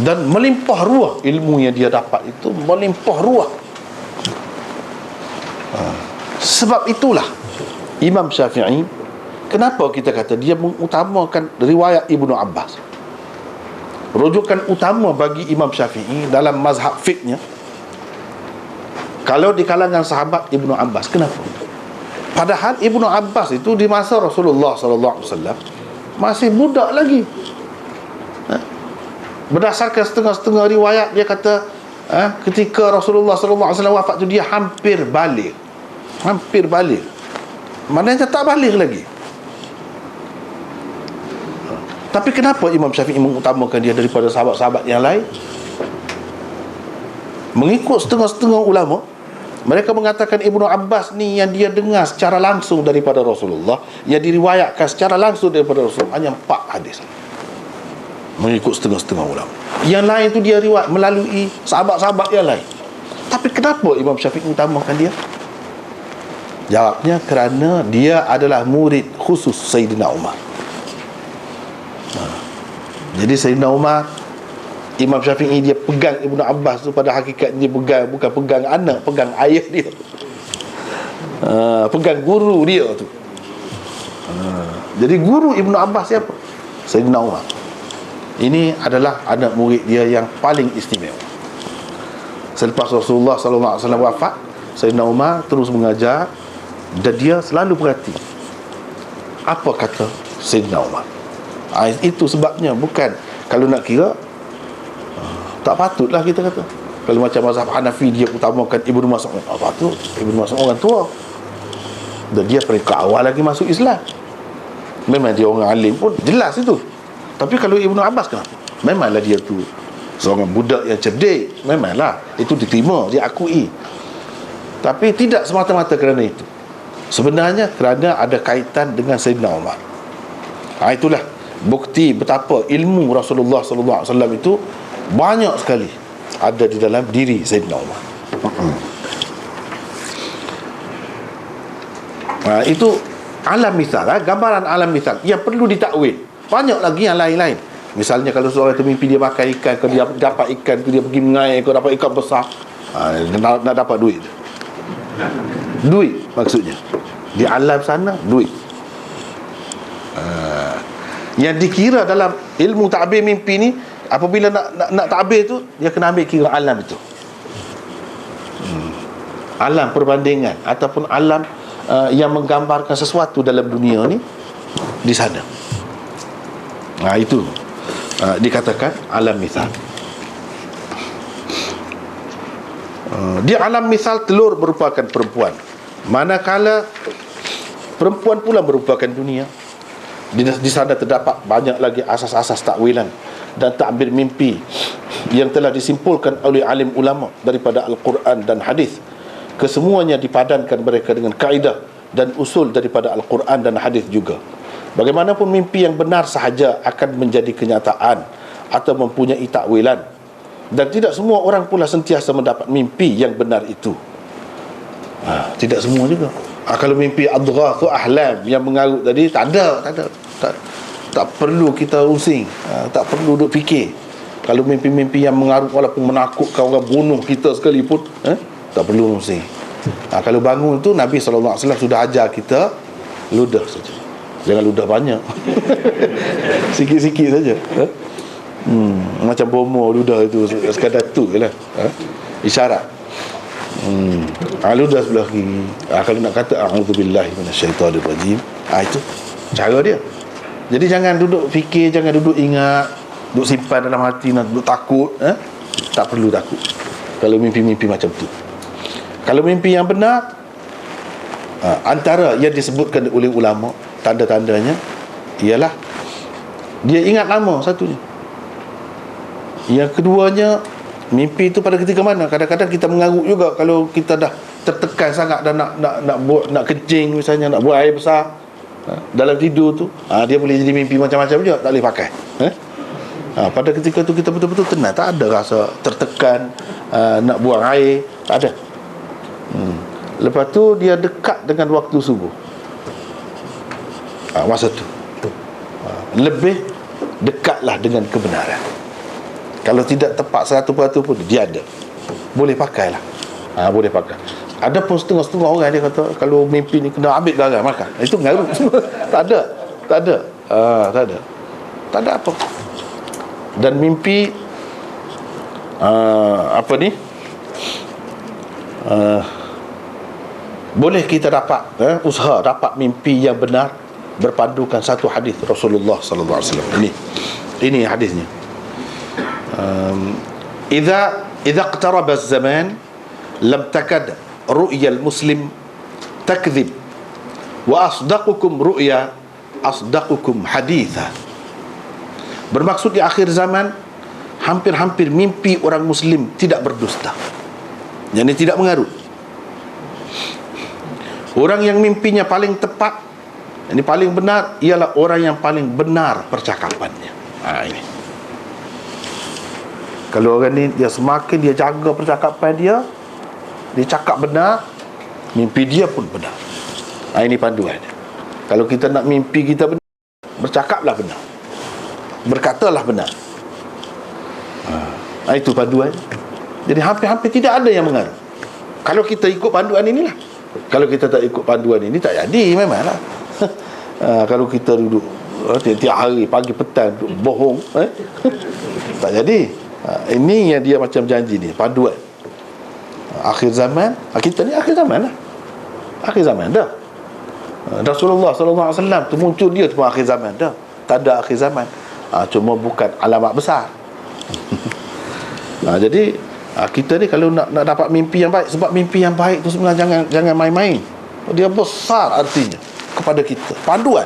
S1: Dan melimpah ruah ilmu yang dia dapat itu, melimpah ruah. Sebab itulah Imam Syafi'i, kenapa kita kata dia mengutamakan riwayat Ibnu Abbas. Rujukan utama bagi Imam Syafi'i dalam mazhab fiqhnya, kalau di kalangan sahabat, Ibnu Abbas. Kenapa? Padahal Ibnu Abbas itu di masa Rasulullah SAW masih budak lagi. Berdasarkan setengah-setengah riwayat, dia kata ketika Rasulullah SAW wafat itu dia hampir balik. Maknanya tak balik lagi. Tapi kenapa Imam Syafi'i mengutamakan dia daripada sahabat-sahabat yang lain? Mengikut setengah-setengah ulama, mereka mengatakan Ibnu Abbas ni yang dia dengar secara langsung daripada Rasulullah, yang diriwayatkan secara langsung daripada Rasulullah, hanya 4 hadis. Mengikut setengah-setengah ulama. Yang lain tu dia riwayat melalui sahabat-sahabat yang lain. Tapi kenapa Imam Syafi'i mengutamakan dia? Jawabnya, kerana dia adalah murid khusus Sayyidina Umar. Jadi Sayyidina Umar, Imam Syafi'i dia pegang Ibnu Abbas tu, pada hakikat dia pegang, bukan pegang anak, pegang ayah dia, pegang guru dia tu. Jadi guru Ibnu Abbas siapa? Sayyidina Umar. Ini adalah anak murid dia yang paling istimewa. Selepas Rasulullah SAW wafat, Sayyidina Umar terus mengajar, dan dia selalu perhati apa kata Sayyidina Umar. Itu sebabnya, bukan kalau nak kira, tak patutlah kita kata. Kalau macam mazhab Hanafi, dia utamakan Ibnu Mas'ud. Patut, Ibnu Mas'ud orang tua, dan dia peringkat awal lagi masuk Islam. Memang dia orang alim pun, jelas itu. Tapi kalau Ibnu Abbas, kenapa? Memanglah dia tu seorang budak yang cerdik, memanglah itu diterima, diakui. Tapi tidak semata-mata kerana itu. Sebenarnya kerana ada kaitan dengan Sayyidina Umar. Itulah bukti betapa ilmu Rasulullah SAW itu banyak sekali ada di dalam diri Sayyidina Umar. Itu alam misal, gambaran alam misal yang perlu ditakwil. Banyak lagi yang lain-lain. Misalnya kalau seorang itu mimpi dia makan ikan, kalau dia dapat ikan, kalau dia pergi mengair, kalau dapat ikan besar, nak dapat duit. Duit maksudnya di alam sana, duit. Yang dikira dalam ilmu takbir mimpi ni, apabila nak takbir tu, dia kena ambil kira alam itu. Alam perbandingan ataupun alam yang menggambarkan sesuatu dalam dunia ni di sana. Itu dikatakan alam misal. Di alam misal, telur merupakan perempuan, manakala perempuan pula merupakan dunia. Di sana terdapat banyak lagi asas-asas takwilan dan takbir mimpi yang telah disimpulkan oleh alim ulama daripada Al-Quran dan hadis. Kesemuanya dipadankan mereka dengan kaedah dan usul daripada Al-Quran dan hadis juga. Bagaimanapun mimpi yang benar sahaja akan menjadi kenyataan atau mempunyai takwilan, dan tidak semua orang pula sentiasa mendapat mimpi yang benar itu. Tidak semua juga. Kalau mimpi adghath ahlam yang mengarut tadi, tak ada. Tak perlu kita using, tak perlu duk fikir. Kalau mimpi-mimpi yang mengarut walaupun menakutkan orang, bunuh kita sekalipun, tak perlu using. Kalau bangun tu Nabi SAW sudah ajar kita ludah saja. Jangan ludah banyak. Sikit-sikit saja. Macam bomo ludah itu sekadar tu je lah. Isyarat. Ludah sebelah kiri. Kalau nak kata a'udzubillahi minasyaitonirrajim, itu cara dia. Jadi jangan duduk fikir, jangan duduk ingat, duduk simpan dalam hati, nak duduk takut. Tak perlu takut kalau mimpi-mimpi macam tu. Kalau mimpi yang benar, antara yang disebutkan oleh ulama, tanda-tandanya ialah dia ingat lama, satunya. Yang keduanya, mimpi itu pada ketika mana? Kadang-kadang kita mengarut juga kalau kita dah tertekan sangat dan nak kencing misalnya, nak buang air besar dalam tidur tu, dia boleh jadi mimpi macam-macam juga, tak boleh pakai. Pada ketika tu kita betul-betul tenang, tak ada rasa tertekan, nak buang air, tak ada. Lepas tu dia dekat dengan waktu subuh, masa tu lebih dekatlah dengan kebenaran. Kalau tidak tepat 100% pun dia ada, boleh pakailah. Boleh pakai. Ada pun setengah-setengah orang dia kata kalau mimpi ni kena ambil garam makan, itu ngaruh. Tak ada. Tak ada apa. Dan mimpi boleh kita dapat usaha dapat mimpi yang benar berpandukan satu hadis Rasulullah sallallahu alaihi wasallam. Ini hadisnya. Idza iqtaraba az-zaman lam takad ru'ya al-muslim takdhib wa asdaqukum ru'ya asdaqukum haditha. Bermaksud di akhir zaman hampir-hampir mimpi orang muslim tidak berdusta, yakni tidak mengarut. Orang yang mimpinya paling tepat, ini paling benar, ialah orang yang paling benar percakapannya. Ini. Kalau orang ni dia semakin dia jaga percakapan dia cakap benar, mimpi dia pun benar. Ini panduan. Kalau kita nak mimpi kita benar, bercakaplah benar, berkatalah benar. Itu panduan. Jadi hampir-hampir tidak ada yang mengaruh kalau kita ikut panduan inilah. Kalau kita tak ikut panduan ini, tak jadi memanglah. Kalau kita duduk tiap hari pagi petang duduk bohong, tak jadi. Ini yang dia macam janji ni, panduan. Akhir zaman, kita ni akhir zaman lah. Akhir zaman dah. Rasulullah SAW tu muncul dia tu pun akhir zaman dah. Tak ada akhir zaman, cuma bukan alamat besar. Jadi kita ni kalau nak dapat mimpi yang baik, sebab mimpi yang baik tu sebenarnya jangan main-main. Dia besar artinya kepada kita. Panduan.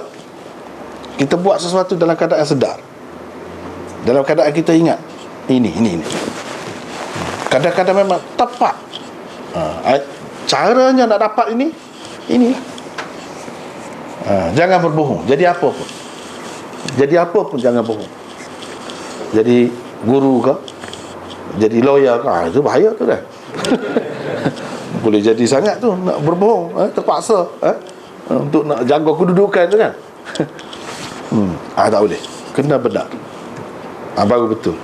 S1: Kita buat sesuatu dalam keadaan sedar, dalam keadaan kita ingat ini. Kadang-kadang memang tepat. Caranya nak dapat inilah. Jangan berbohong. Jadi apa pun jangan bohong. Jadi guru ke, jadi lawyer ke, itu bahaya tu kan. Boleh jadi sangat tu nak berbohong, terpaksa untuk nak jaga kedudukan tu kan. Tak boleh, kena benar, baru betul.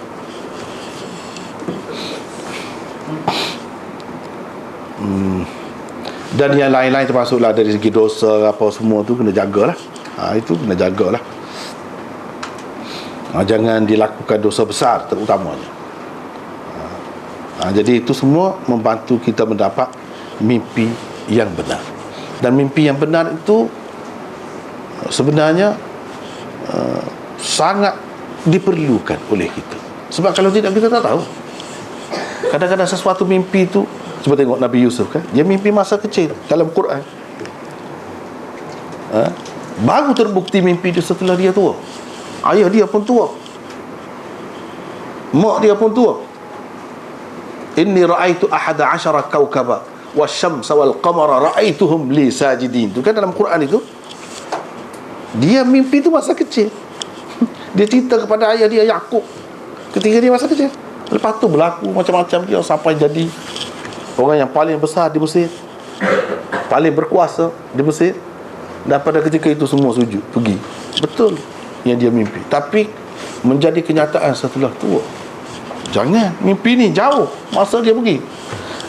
S1: Dan yang lain-lain termasuklah dari segi dosa apa semua tu kena jagalah. Itu kena jagalah. Jangan dilakukan dosa besar terutamanya. Jadi itu semua membantu kita mendapat mimpi yang benar. Dan mimpi yang benar itu sebenarnya sangat diperlukan oleh kita. Sebab kalau tidak kita tak tahu. Kadang-kadang sesuatu mimpi itu, cuba tengok Nabi Yusuf kan, dia mimpi masa kecil dalam Quran. Baru terbukti mimpi dia setelah dia tua. Ayah dia pun tua, mak dia pun tua. Inni ra'aitu ahada asyara kawkaba wasyamsa wal qamara ra'aituhum li sajidin. Itu kan dalam Quran itu. Dia mimpi itu masa kecil. Dia cerita kepada ayah dia Yaqub ketika dia masa kecil. Lepas tu berlaku macam-macam dia sampai jadi orang yang paling besar di Mesir. paling berkuasa di Mesir, dan pada ketika itu semua sujud, pergi. Betul yang dia mimpi, tapi menjadi kenyataan setelah tua. Jangan mimpi ni jauh masa dia pergi.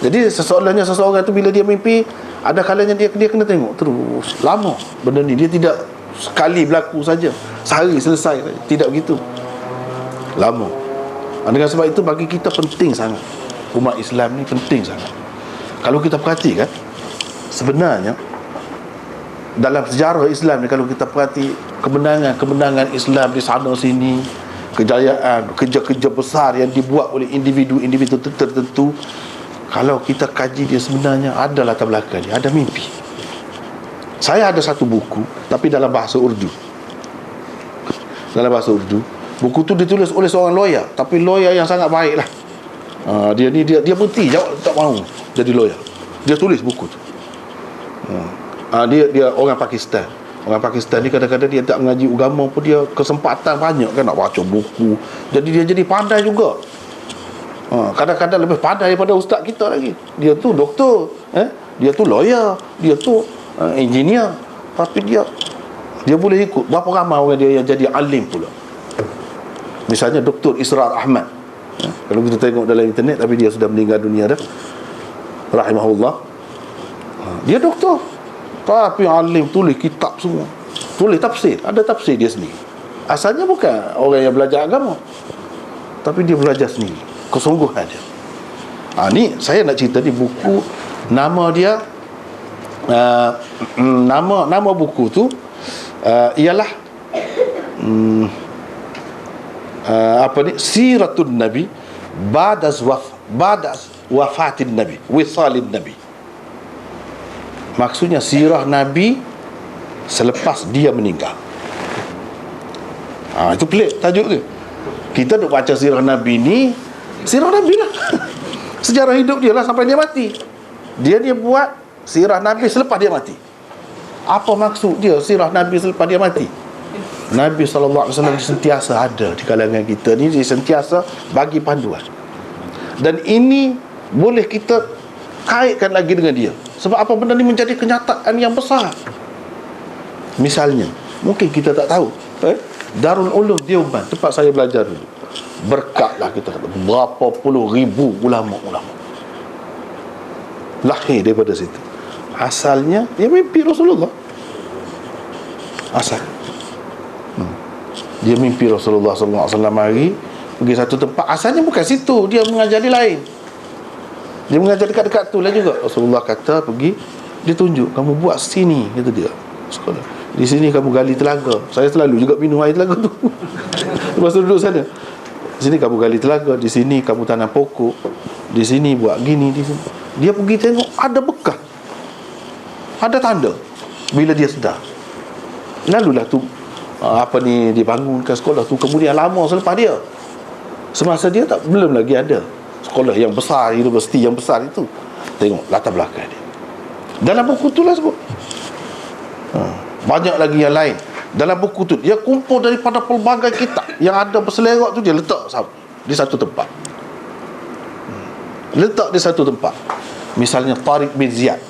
S1: Jadi sesoalnya seseorang tu bila dia mimpi, ada kalanya dia kena tengok terus lama benda ni. Dia tidak sekali berlaku saja, sehari selesai, tidak begitu, lama. Dengan sebab itu bagi kita penting sangat, umat Islam ni penting sangat. Kalau kita perhatikan, sebenarnya dalam sejarah Islam ni, kalau kita perhati kemenangan Islam di sana sini, kejayaan, kerja-kerja besar yang dibuat oleh individu-individu tertentu, kalau kita kaji dia sebenarnya ada latar belakang dia, ada mimpi. Saya ada satu buku tapi dalam bahasa Urdu. Buku tu ditulis oleh seorang lawyer, tapi lawyer yang sangat baik lah. Dia berhenti tak mahu jadi lawyer. Dia tulis buku tu. Dia orang Pakistan. Orang Pakistan ni kadang-kadang dia tak mengaji agama pun, dia kesempatan banyak kan nak baca buku. Jadi dia jadi pandai juga. Kadang-kadang lebih pandai daripada ustaz kita lagi. Dia tu doktor, dia tu lawyer, dia tu engineer, tapi dia boleh ikut. Berapa ramai orang dia yang jadi alim pula. Misalnya Dr. Israr Ahmad, kalau kita tengok dalam internet, tapi dia sudah meninggal dunia dah, rahimahullah. Dia doktor tapi alim, tulis kitab semua, tulis tafsir, ada tafsir dia sendiri. Asalnya bukan orang yang belajar agama, tapi dia belajar sendiri, kesungguhan dia. Ni saya nak cerita ni buku, nama dia nama buku tu ialah Siratun Nabi ba'da wafatin Nabi, wisalin Nabi. Maksudnya sirah Nabi selepas dia meninggal. Itu pelik tajuk tu. Kita duk baca sirah Nabi ni, sirah Nabi lah sejarah hidup dia lah sampai dia mati. Dia buat sirah Nabi selepas dia mati. Apa maksud dia sirah Nabi selepas dia mati? Nabi SAW sentiasa ada di kalangan kita ni, dia sentiasa bagi panduan. Dan ini boleh kita kaitkan lagi dengan dia. Sebab apa, benda ni menjadi kenyataan yang besar. Misalnya, mungkin kita tak tahu, Darul Ulum Deoban, tempat saya belajar dulu, berkatlah kita kata berapa puluh ribu ulama-ulama lahir daripada situ. Asalnya dia mimpi Rasulullah. Asal dia mimpi Rasulullah SAW mari pergi satu tempat. Asalnya bukan situ, dia mengajar di lain. Dia mengajar dekat-dekat tu lah juga. Rasulullah kata pergi, dia tunjuk, kamu buat sini, kata dia, sekolah. Di sini kamu gali telaga. Saya selalu juga minum air telaga tu lepas tu duduk sana. Di sini kamu gali telaga, di sini kamu tanam pokok, di sini buat gini, di sini. Dia pergi tengok, ada bekas, ada tanda. Bila dia sedar, lalulah tu dibangunkan sekolah tu. Kemudian lama selepas dia, semasa dia belum lagi ada sekolah yang besar, universiti yang besar itu. Tengok latar belakang dia. Dalam buku tu lah sebut. Banyak lagi yang lain. Dalam buku tu dia kumpul daripada pelbagai kitab yang ada berselerak tu, dia letak di satu tempat. Letak di satu tempat. Misalnya Tariq bin Ziyad,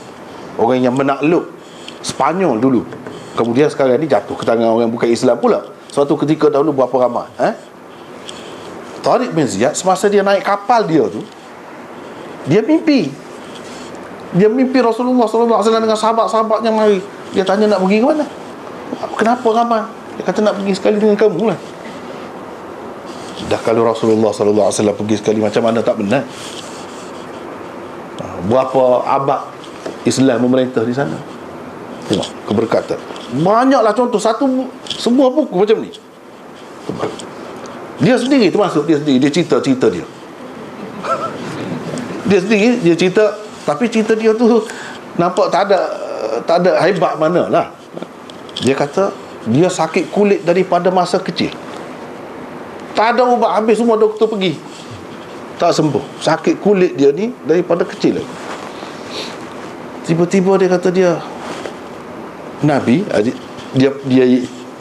S1: orang yang menakluk Spanyol dulu, kemudian sekarang ni jatuh ke tangan orang bukan Islam pula. Suatu ketika dahulu berapa ramai Tariq bin Ziyad, semasa dia naik kapal dia tu, dia mimpi Rasulullah SAW dengan sahabat-sahabatnya mari. Dia tanya nak pergi ke mana? Kenapa ramai? Dia kata nak pergi sekali dengan kamu lah. Dah kalau Rasulullah SAW pergi sekali, macam mana tak benar? Berapa abad Islam memerintah di sana. Tengok keberkatan. Banyaklah contoh, sebuah buku macam ni. Dia sendiri termasuk, dia cerita dia. Dia sendiri dia cerita, tapi cerita dia tu nampak tak ada hebat mana lah. Dia kata dia sakit kulit daripada masa kecil, tak ada ubat, habis semua doktor pergi, tak sembuh. Sakit kulit dia ni daripada kecil lagi. Tiba-tiba dia kata dia Nabi,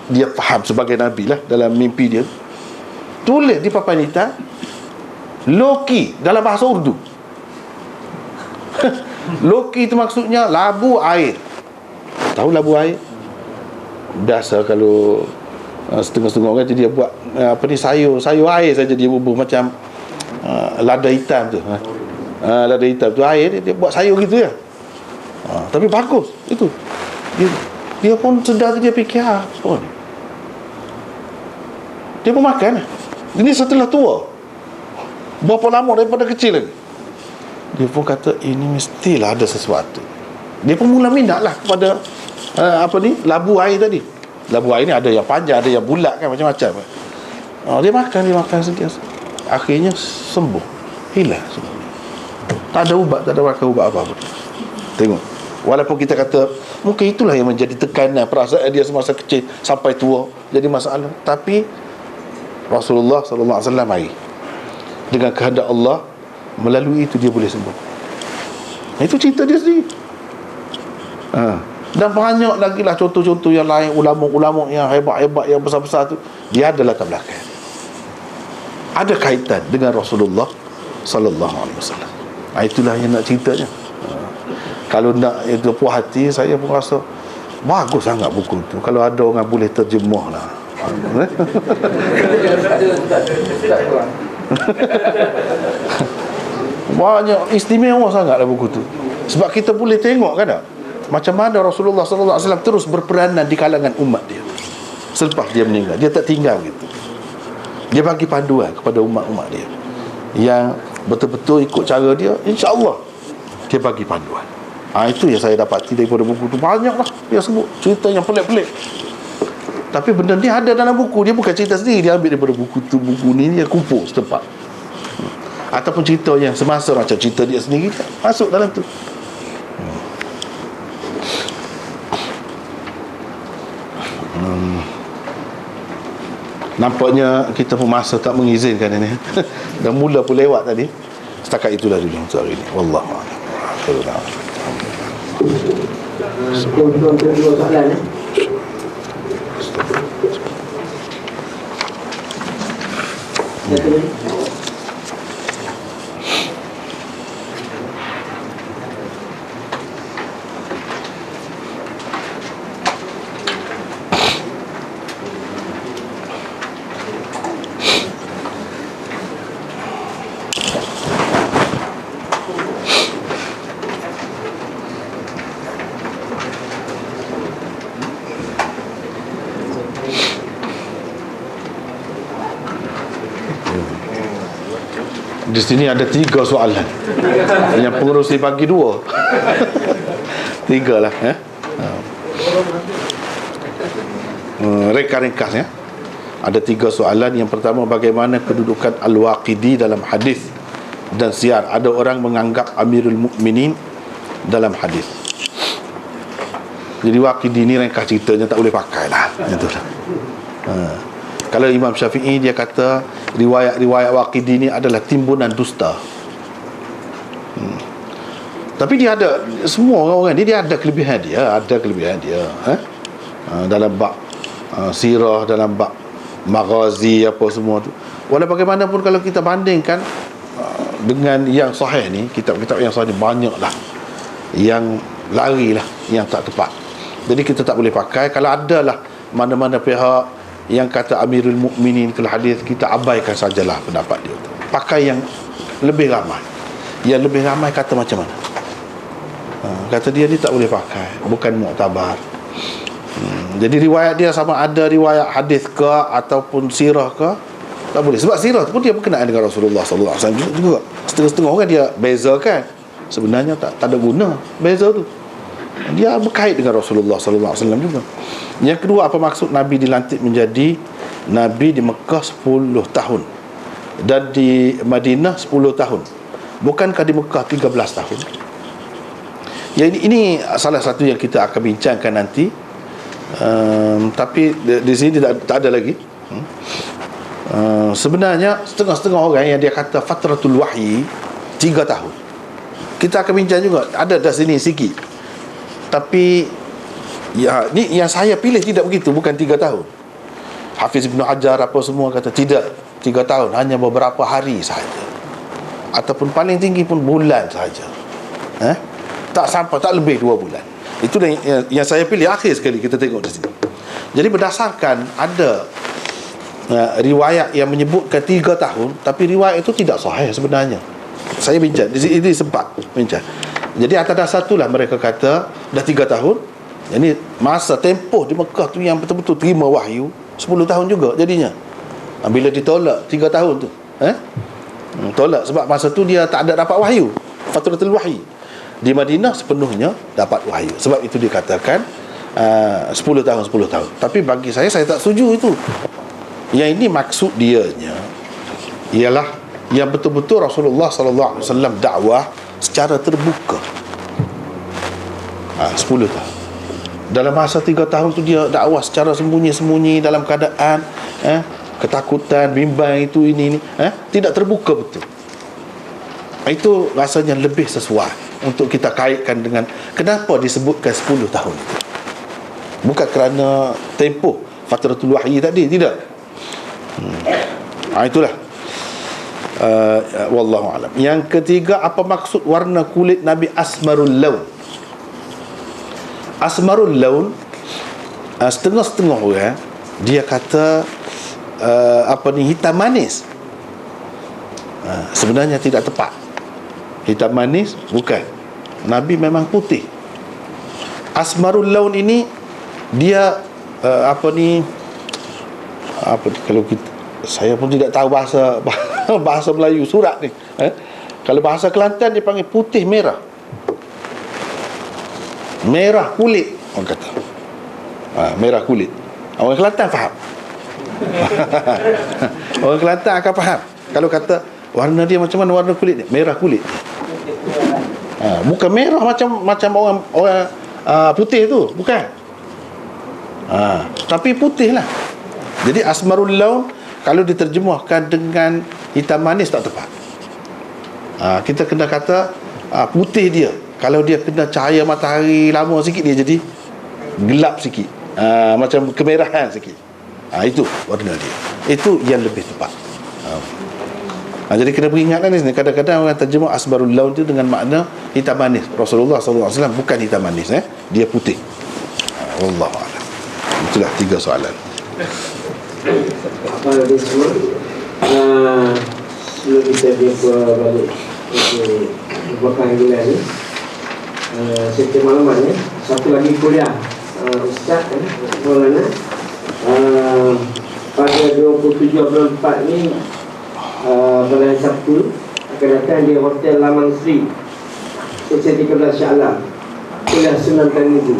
S1: dia faham sebagai Nabi lah. Dalam mimpi dia tulis di papan hitam Loki dalam bahasa Urdu. Loki itu maksudnya labu air. Tahu labu air? Biasa kalau setengah-setengah orang dia buat sayur air saja, dia bubuh macam lada hitam tu. Lada hitam tu air, dia buat sayur gitu ya. Tapi bagus itu. Dia pun sedar tu, dia fikir pun. Dia pun makan. Ini setelah tua. Berapa lama daripada kecil lagi. Dia pun kata ini mestilah ada sesuatu. Dia pun mula minat lah kepada labu air tadi. Labu air ni ada yang panjang, ada yang bulat kan, macam-macam. Dia makan sentiasa. Akhirnya sembuh. Hilang semua. Tak ada ubat, tak ada makan ubat apa-apa. Tengok. Walaupun kita kata mungkin itulah yang menjadi tekanan perasaan dia semasa kecil sampai tua jadi masalah, tapi Rasulullah sallallahu alaihi wasallam mari dengan kehendak Allah, melalui itu dia boleh sembuh. Itu cerita dia sendiri. Dan banyak lagi lah contoh-contoh yang lain, ulama-ulama yang hebat-hebat, yang besar-besar tu, dia ada latar belakang, ada kaitan dengan Rasulullah sallallahu alaihi wasallam. Itulah yang nak ceritanya. Kalau nak itu puas hati, saya pun rasa bagus sangat buku tu. Kalau ada orang boleh terjemah lah. Banyak istimewa sangatlah buku tu. Sebab kita boleh tengok kan tak, macam mana Rasulullah sallallahu alaihi wasallam terus berperanan di kalangan umat dia. Selepas dia meninggal, dia tak tinggal gitu. Dia bagi panduan kepada umat-umat dia yang betul-betul ikut cara dia, insya-Allah dia bagi panduan. Itu yang saya dapati daripada buku tu. Banyak lah dia sebut cerita yang pelik-pelik, tapi benda ni ada dalam buku. Dia bukan cerita sendiri, dia ambil daripada buku tu. Buku ni dia kumpul setempat, ataupun cerita yang semasa macam cerita dia sendiri masuk dalam tu. Nampaknya kita pun masa tak mengizinkan ini. Dah mula pun lewat tadi. Setakat itulah dulu untuk hari ini. Wallahu a'lam.
S2: Dua soalan
S1: Di sini ada 3 soalan. Yang pengerusi bagi 2. 3 lah ya. Ringkas ya. Ada 3 soalan. Yang pertama, bagaimana kedudukan Al-Waqidi dalam hadis dan syiar? Ada orang menganggap Amirul Mukminin dalam hadis. Jadi Waqidi ni ringkas ceritanya tak boleh pakai lah. Itulah. Kalau Imam Syafi'i, dia kata riwayat-riwayat Waqidi ni adalah timbunan dusta. Tapi dia ada, semua orang ni dia ada kelebihan dia, dalam bab sirah, dalam bab maghazi apa semua tu. Walau bagaimanapun, kalau kita bandingkan dengan yang sahih ni, kitab-kitab yang sahih ni banyaklah yang larilah, yang tak tepat. Jadi kita tak boleh pakai. Kalau adalah mana-mana pihak yang kata Amirul Mukminin fil hadis, kita abaikan sajalah pendapat dia. Pakai yang lebih ramai. Yang lebih ramai kata macam mana? Kata dia ni tak boleh pakai, bukan muktabar. Jadi riwayat dia sama ada riwayat hadis ke ataupun sirah ke, tak boleh. Sebab sirah tu pun dia berkenaan dengan Rasulullah sallallahu alaihi wasallam juga. Setengah-setengah orang dia bezakan. Sebenarnya tak ada guna beza tu. Dia berkait dengan Rasulullah sallallahu alaihi wasallam juga. Yang kedua, apa maksud Nabi dilantik menjadi Nabi di Mekah 10 tahun dan di Madinah 10 tahun? Bukankah di Mekah 13 tahun? Ya, ini salah satu yang kita akan bincangkan nanti. Tapi di sini tak ada lagi. Sebenarnya setengah-setengah orang yang dia kata fatratul wahyi 3 tahun. Kita akan bincang juga. Ada dah sini sikit. Tapi ya, ni yang saya pilih tidak begitu, bukan 3 tahun. Hafiz Ibn Hajar apa semua kata tidak 3 tahun, hanya beberapa hari sahaja, ataupun paling tinggi pun bulan sahaja. Tak sampai, tak lebih 2 bulan. Itu yang saya pilih akhir sekali kita tengok di sini. Jadi berdasarkan ada riwayat yang menyebutkan 3 tahun, tapi riwayat itu tidak sahih sebenarnya. Saya bincang ini sempat bincang. Jadi atas dasar itulah mereka kata dah 3 tahun. Jadi masa tempoh di Mekah tu yang betul-betul terima wahyu 10 tahun juga jadinya. Bila ditolak 3 tahun tu, tolak sebab masa tu dia tak ada dapat wahyu, fatratul wahyi. Di Madinah sepenuhnya dapat wahyu. Sebab itu dikatakan 10 tahun. Tapi bagi saya tak setuju itu. Yang ini maksud dianya ialah yang betul-betul Rasulullah sallallahu alaihi wasallam dakwah secara terbuka. 10 tahun. Dalam masa 3 tahun tu dia dakwah secara sembunyi-sembunyi dalam keadaan ketakutan, bimbang itu ini tidak terbuka betul. Itu rasanya lebih sesuai untuk kita kaitkan dengan kenapa disebutkan 10 tahun itu. Bukan kerana tempoh fatratul wahyi tadi, tidak. Itulah wallahu alam. Yang ketiga, apa maksud warna kulit Nabi asmarul laun? Asmarul laun, setengah-setengah orang dia kata hitam manis. Sebenarnya tidak tepat. Hitam manis bukan. Nabi memang putih. Asmarul laun ini dia kalau kita, saya pun tidak tahu bahasa Melayu surat ni. Kalau bahasa Kelantan dia panggil putih merah. Merah kulit orang kata. Merah kulit. Orang Kelantan faham. Orang Kelantan akan faham. Kalau kata warna dia macam mana warna kulit dia? Merah kulit. Bukan merah macam orang putih tu, bukan. Tapi putih lah. Jadi asmarul laun kalau diterjemahkan dengan hitam manis tak tepat. Kita kena kata putih dia. Kalau dia kena cahaya matahari lama sikit, dia jadi gelap sikit, macam kemerahan sikit. Itu warna dia. Itu yang lebih tepat. Jadi kena peringatkan di sini. Kadang-kadang orang terjemah asmarul laun itu dengan makna hitam manis. Rasulullah SAW bukan hitam manis, dia putih. Wallahu a'lam. Itulah 3 soalan.
S2: Apa lagi semua? Sebelum kita jumpa balik beberapa hari ni, setiap malaman satu lagi kuliah Ustaz Maulana pada 27 bulan 4 ni, pada hari Sabtu akan datang di Hotel Lamang Sri, Seksyen 13 Shah Alam, kuliah Sunan Tanizi.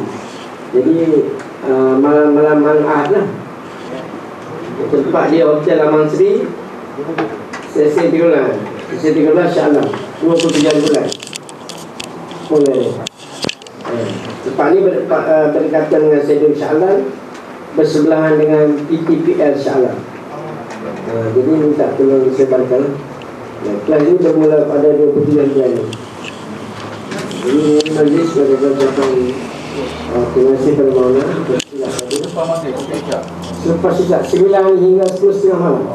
S2: Jadi malam Ahad lah. Tempat dia Hotel Lamang Sri, Seksyen 13 Shah Alam, 27 bulan. Mulai tempat ni berdekatan dengan Stadium Shah Alam, bersebelahan dengan PTPL Shah Alam. Jadi minta tolong disebarkan. Kelas ini bermula pada 29 bulan ni. Jadi majlis pada ucapan terima kasih kepada Maulana. Selepas sejak 9 hingga 10.30 malam.